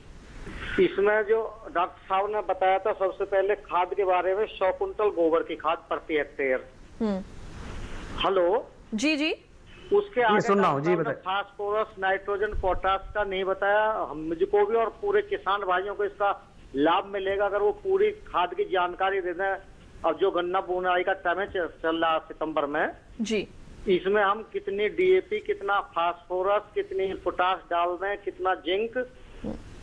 इसमें जो डॉक्टर साहब ने बताया था सबसे पहले खाद के बारे में, 100 कुंटल गोबर की खाद प्रति हेक्टेयर। हेलो जी जी, उसके आगे सुन रहा हूँ जी, बताइए। फास्फोरस नाइट्रोजन पोटास का नहीं बताया। हम मुझको भी और पूरे किसान भाइयों को इसका लाभ मिलेगा अगर वो पूरी खाद की जानकारी दे दें। अब जो गन्ना बुनाई का टाइम चल रहा सितंबर में जी, इसमें हम कितनी डीएपी, कितना फास्फोरस, कितनी पोटास डाल दें, कितना जिंक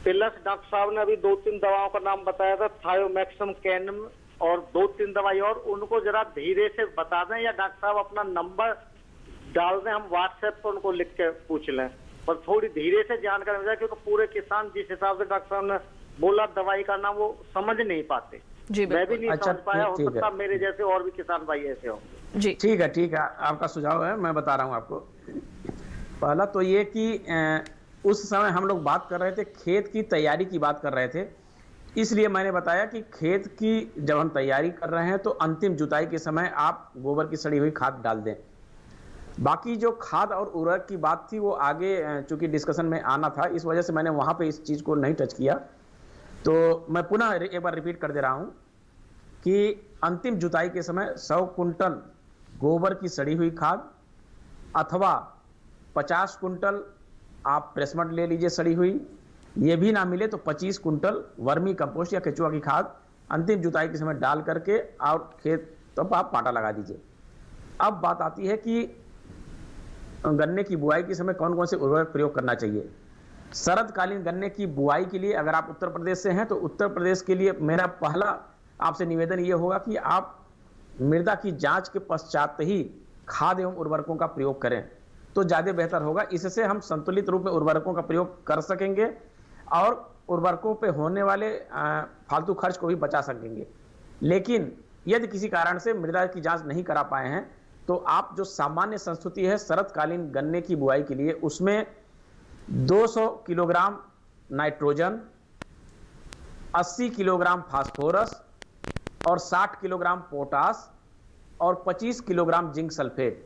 प्लस। डॉक्टर साहब ने अभी 2-3 दवाओं का नाम बताया था, थायोमैक्सम कैनम और 2-3 दवाई और उनको जरा धीरे से बता दें, या डॉक्टर साहब अपना नंबर डाल दें, हम व्हाट्सएप पर उनको लिख के पूछ लें, पर थोड़ी धीरे से जानकारी मिल जाए, क्योंकि पूरे किसान जिस हिसाब से डॉक्टर साहब ने बोला दवाई का नाम वो समझ नहीं पाते। जी मैं भी नहीं समझ पाया, हो ठीक सकता है। मेरे जैसे और भी किसान भाई ऐसे हो। जी ठीक है, आपका सुझाव है, मैं बता रहा हूँ आपको। पहला तो ये कि उस समय हम लोग बात कर रहे थे, खेत की तैयारी की बात कर रहे थे, इसलिए मैंने बताया कि खेत की जब हम तैयारी कर रहे हैं तो अंतिम जुताई के समय आप गोबर की सड़ी हुई खाद डाल दें। बाकी जो खाद और उर्वरक की बात थी वो आगे चूंकि डिस्कशन में आना था, इस वजह से मैंने वहाँ पे इस चीज़ को नहीं टच किया। तो मैं पुनः एक बार रिपीट कर दे रहा हूँ कि अंतिम जुताई के समय 100 कुंटल गोबर की सड़ी हुई खाद अथवा 50 कुंटल आप प्रेसमट ले लीजिए सड़ी हुई, ये भी ना मिले तो 25 कुंटल वर्मी कंपोस्ट या केचुआ की खाद अंतिम जुताई के समय डाल करके और खेत तब आप पाटा लगा दीजिए। अब बात आती है कि गन्ने की बुआई के समय कौन कौन से उर्वरक प्रयोग करना चाहिए। शरदकालीन गन्ने की बुआई के लिए अगर आप उत्तर प्रदेश से हैं तो उत्तर प्रदेश के लिए मेरा पहला आपसे निवेदन ये होगा कि आप मृदा की जांच के पश्चात ही खाद एवं उर्वरकों का प्रयोग करें तो ज़्यादा बेहतर होगा। इससे हम संतुलित रूप में उर्वरकों का प्रयोग कर सकेंगे और उर्वरकों पे होने वाले फालतू खर्च को भी बचा सकेंगे। लेकिन यदि किसी कारण से मृदा की जांच नहीं करा पाए हैं तो आप जो सामान्य संस्तुति है शरदकालीन गन्ने की बुआई के लिए, उसमें 200 किलोग्राम नाइट्रोजन, 80 किलोग्राम फास्फोरस और 60 किलोग्राम पोटास और 25 किलोग्राम जिंक सल्फेट,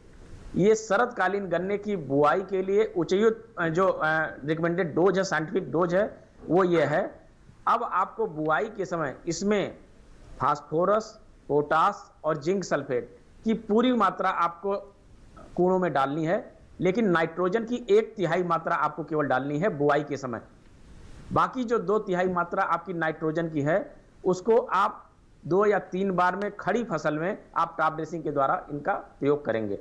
ये शरदकालीन गन्ने की बुआई के लिए उचित जो रिकमेंडेड डोज है, साइंटिफिक डोज है, वो ये है। अब आपको बुआई के समय इसमें फास्फोरस, पोटास और जिंक सल्फेट की पूरी मात्रा आपको कूड़ों में डालनी है, लेकिन नाइट्रोजन की 1/3 मात्रा आपको केवल डालनी है बुआई के समय। बाकी जो 2/3 मात्रा आपकी नाइट्रोजन की है उसको आप 2 या 3 बार में खड़ी फसल में आप टॉप ड्रेसिंग के द्वारा इनका प्रयोग करेंगे।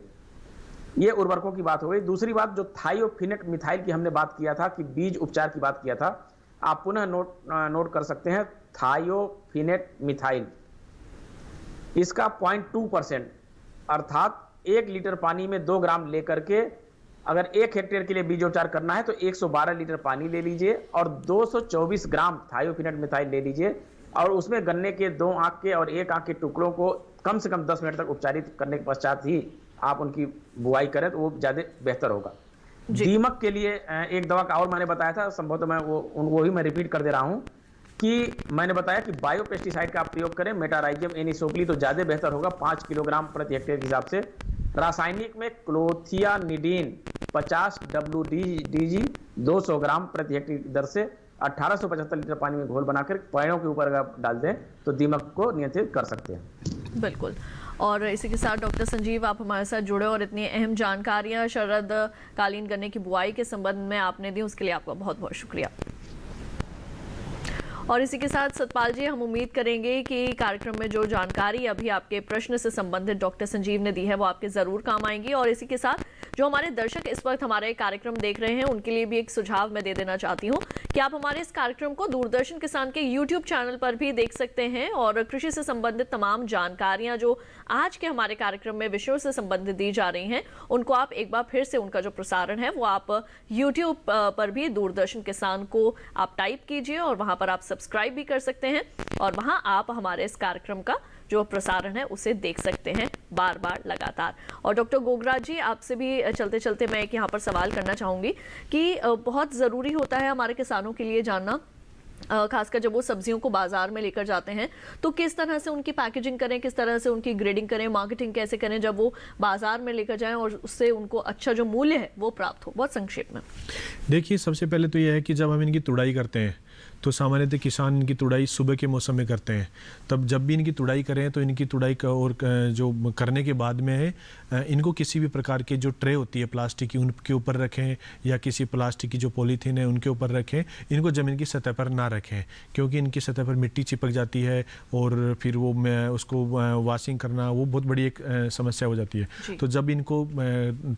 ये उर्वरकों की बात हो गई। दूसरी बात जो थायोफिनेट मिथाइल की हमने बात किया था कि बीज उपचार की बात किया था, आप पुनः नोट कर सकते हैं। थायोफिनेट मिथाइल इसका 0.2% अर्थात 1 लीटर पानी में 2 ग्राम लेकर के अगर 1 हेक्टेयर के लिए बीज उपचार करना है तो 112 लीटर पानी ले लीजिए और 224 ग्राम थायोफिनेट मिथाइल ले लीजिए और उसमें गन्ने के 2 आंख के और 1 आंख के टुकड़ों को कम से कम 10 मिनट तक उपचारित करने के पश्चात ही आप उनकी बुआई करें तो वो ज़्यादा बेहतर होगा। दीमक के लिए एक दवा का और मैंने बताया था, संभवतः मैं वो ही मैं रिपीट कर दे रहा हूँ कि मैंने बताया कि बायो पेस्टिसाइड का आप प्रयोग करें, मेटाराइजियम एनिसोप्ली तो ज़्यादा बेहतर होगा 5 किलोग्राम प्रति हेक्टेयर के हिसाब से। रासायनिक में क्लोथियानिडीन 50 WDG 200 ग्राम प्रति हेक्टेयर की दर से 1875 लीटर पानी में घोल बनाकर पेड़ों के ऊपर अगर डाल दें तो दीमक को नियंत्रित कर सकते हैं। बिल्कुल। और इसी के साथ डॉक्टर संजीव आप हमारे साथ जुड़े और इतनी अहम जानकारियां शरदकालीन गन्ने की बुआई के संबंध में आपने दी, उसके लिए आपका बहुत बहुत शुक्रिया। और इसी के साथ सतपाल जी, हम उम्मीद करेंगे कि कार्यक्रम में जो जानकारी अभी आपके प्रश्न से संबंधित डॉक्टर संजीव ने दी है वो आपके ज़रूर काम आएंगी। और इसी के साथ जो हमारे दर्शक इस वक्त हमारे कार्यक्रम देख रहे हैं उनके लिए भी एक सुझाव मैं दे देना चाहती हूँ कि आप हमारे इस कार्यक्रम को दूरदर्शन किसान के YouTube चैनल पर भी देख सकते हैं और कृषि से संबंधित तमाम जानकारियाँ जो आज के हमारे कार्यक्रम में विषयों से संबंधित दी जा रही हैं उनको आप एक बार फिर से उनका जो प्रसारण है वो आप YouTube पर भी दूरदर्शन किसान को आप टाइप कीजिए और वहाँ पर आप सब्सक्राइब भी कर सकते हैं और वहाँ आप हमारे इस कार्यक्रम का जो प्रसारण है उसे देख सकते हैं बार बार लगातार। और डॉक्टर गोगराज जी, आपसे भी चलते चलते मैं एक यहाँ पर सवाल करना चाहूँगी कि बहुत ज़रूरी होता है हमारे किसानों के लिए जानना, खासकर जब वो सब्जियों को बाजार में लेकर जाते हैं तो किस तरह से उनकी पैकेजिंग करें, किस तरह से उनकी ग्रेडिंग करें, मार्केटिंग कैसे करें जब वो बाजार में लेकर जाएं और उससे उनको अच्छा जो मूल्य है वो प्राप्त हो। बहुत संक्षेप में देखिए, सबसे पहले तो यह है कि जब हम इनकी तुड़ाई करते हैं तो सामान्यतः किसान इनकी तुड़ाई सुबह के मौसम में करते हैं। तब जब भी इनकी तुड़ाई करें तो इनकी तुड़ाई का और जो करने के बाद में इनको किसी भी प्रकार के जो ट्रे होती है प्लास्टिक की उनके ऊपर रखें या किसी प्लास्टिक की जो पॉलीथीन है उनके ऊपर रखें। इनको ज़मीन की सतह पर ना रखें क्योंकि इनकी सतह पर मिट्टी चिपक जाती है और फिर वो उसको वॉशिंग करना वो बहुत बड़ी एक समस्या हो जाती है। तो जब इनको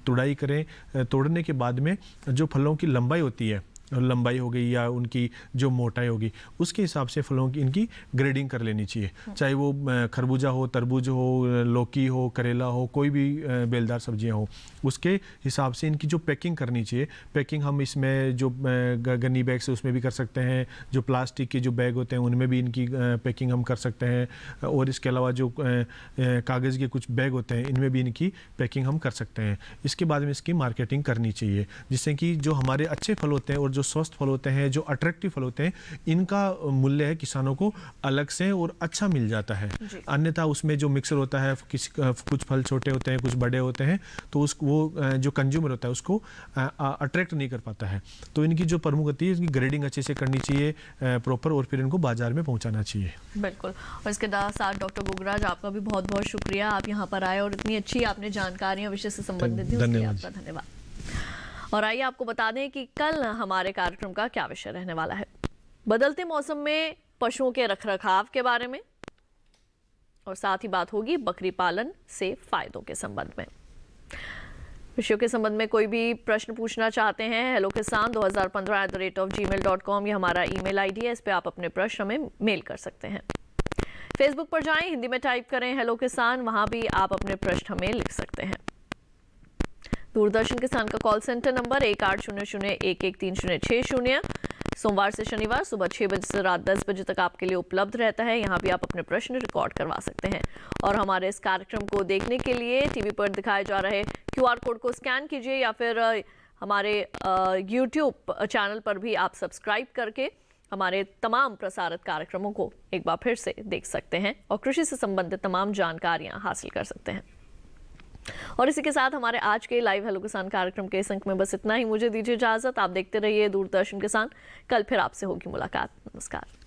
तुड़ाई करें, तोड़ने के बाद में जो फलों की लंबाई होती है लंबाई हो गई या उनकी जो मोटाई होगी, उसके हिसाब से फलों की इनकी ग्रेडिंग कर लेनी चाहिए। चाहे वो खरबूजा हो, तरबूज हो, लौकी हो, करेला हो, कोई भी बेलदार सब्जियां हो, उसके हिसाब से इनकी जो पैकिंग करनी चाहिए। पैकिंग हम इसमें जो गन्नी बैग से उसमें भी कर सकते हैं, जो प्लास्टिक के जो बैग होते हैं उनमें भी इनकी पैकिंग हम कर सकते हैं, और इसके अलावा जो कागज़ के कुछ बैग होते हैं इनमें भी इनकी पैकिंग हम कर सकते हैं। इसके बाद में इसकी मार्केटिंग करनी चाहिए, जिससे कि जो हमारे अच्छे फल होते हैं और जो स्वस्थ फल होते हैं, जो अट्रैक्टिव फल होते हैं, इनका मूल्य है किसानों को अलग से और अच्छा मिल जाता है। अन्यथा उसमें जो मिक्सर होता है, कुछ फल छोटे होते हैं, कुछ बड़े होते हैं, तो वो जो कंज्यूमर होता है उसको अट्रैक्ट नहीं कर पाता है। तो इनकी जो प्रमुख होती है, इसकी ग्रेडिंग अच्छे से करनी चाहिए प्रॉपर, और फिर इनको बाजार में पहुंचाना चाहिए। बिल्कुल। और इसके साथ डॉक्टर गोगराज, आपका भी बहुत बहुत शुक्रिया, आप यहाँ पर आए और इतनी अच्छी आपने जानकारियाँ विषय से संबंधित दी, उसके लिए आपका धन्यवाद। और आइए आपको बता दें कि कल हमारे कार्यक्रम का क्या विषय रहने वाला है। बदलते मौसम में पशुओं के रखरखाव के बारे में, और साथ ही बात होगी बकरी पालन से फायदों के संबंध में। विषयों के संबंध में कोई भी प्रश्न पूछना चाहते हैं, hellokisan2015@gmail.com ये हमारा ईमेल आईडी है, इस पे आप अपने प्रश्न हमें मेल कर सकते हैं। फेसबुक पर जाएं, हिंदी में टाइप करें हेलो किसान, वहां भी आप अपने प्रश्न हमें लिख सकते हैं। दूरदर्शन किसान का कॉल सेंटर नंबर 1800111306 सोमवार से शनिवार सुबह 6 बजे से रात 10 बजे तक आपके लिए उपलब्ध रहता है। यहाँ भी आप अपने प्रश्न रिकॉर्ड करवा सकते हैं। और हमारे इस कार्यक्रम को देखने के लिए टीवी पर दिखाए जा रहे QR कोड को स्कैन कीजिए, या फिर हमारे YouTube चैनल पर भी आप सब्सक्राइब करके हमारे तमाम प्रसारित कार्यक्रमों को एक बार फिर से देख सकते हैं और कृषि से संबंधित तमाम जानकारियाँ हासिल कर सकते हैं। और इसी के साथ हमारे आज के लाइव हेलो किसान कार्यक्रम के इस अंक में बस इतना ही। मुझे दीजिए इजाजत, आप देखते रहिए दूरदर्शन किसान। कल फिर आपसे होगी मुलाकात। नमस्कार।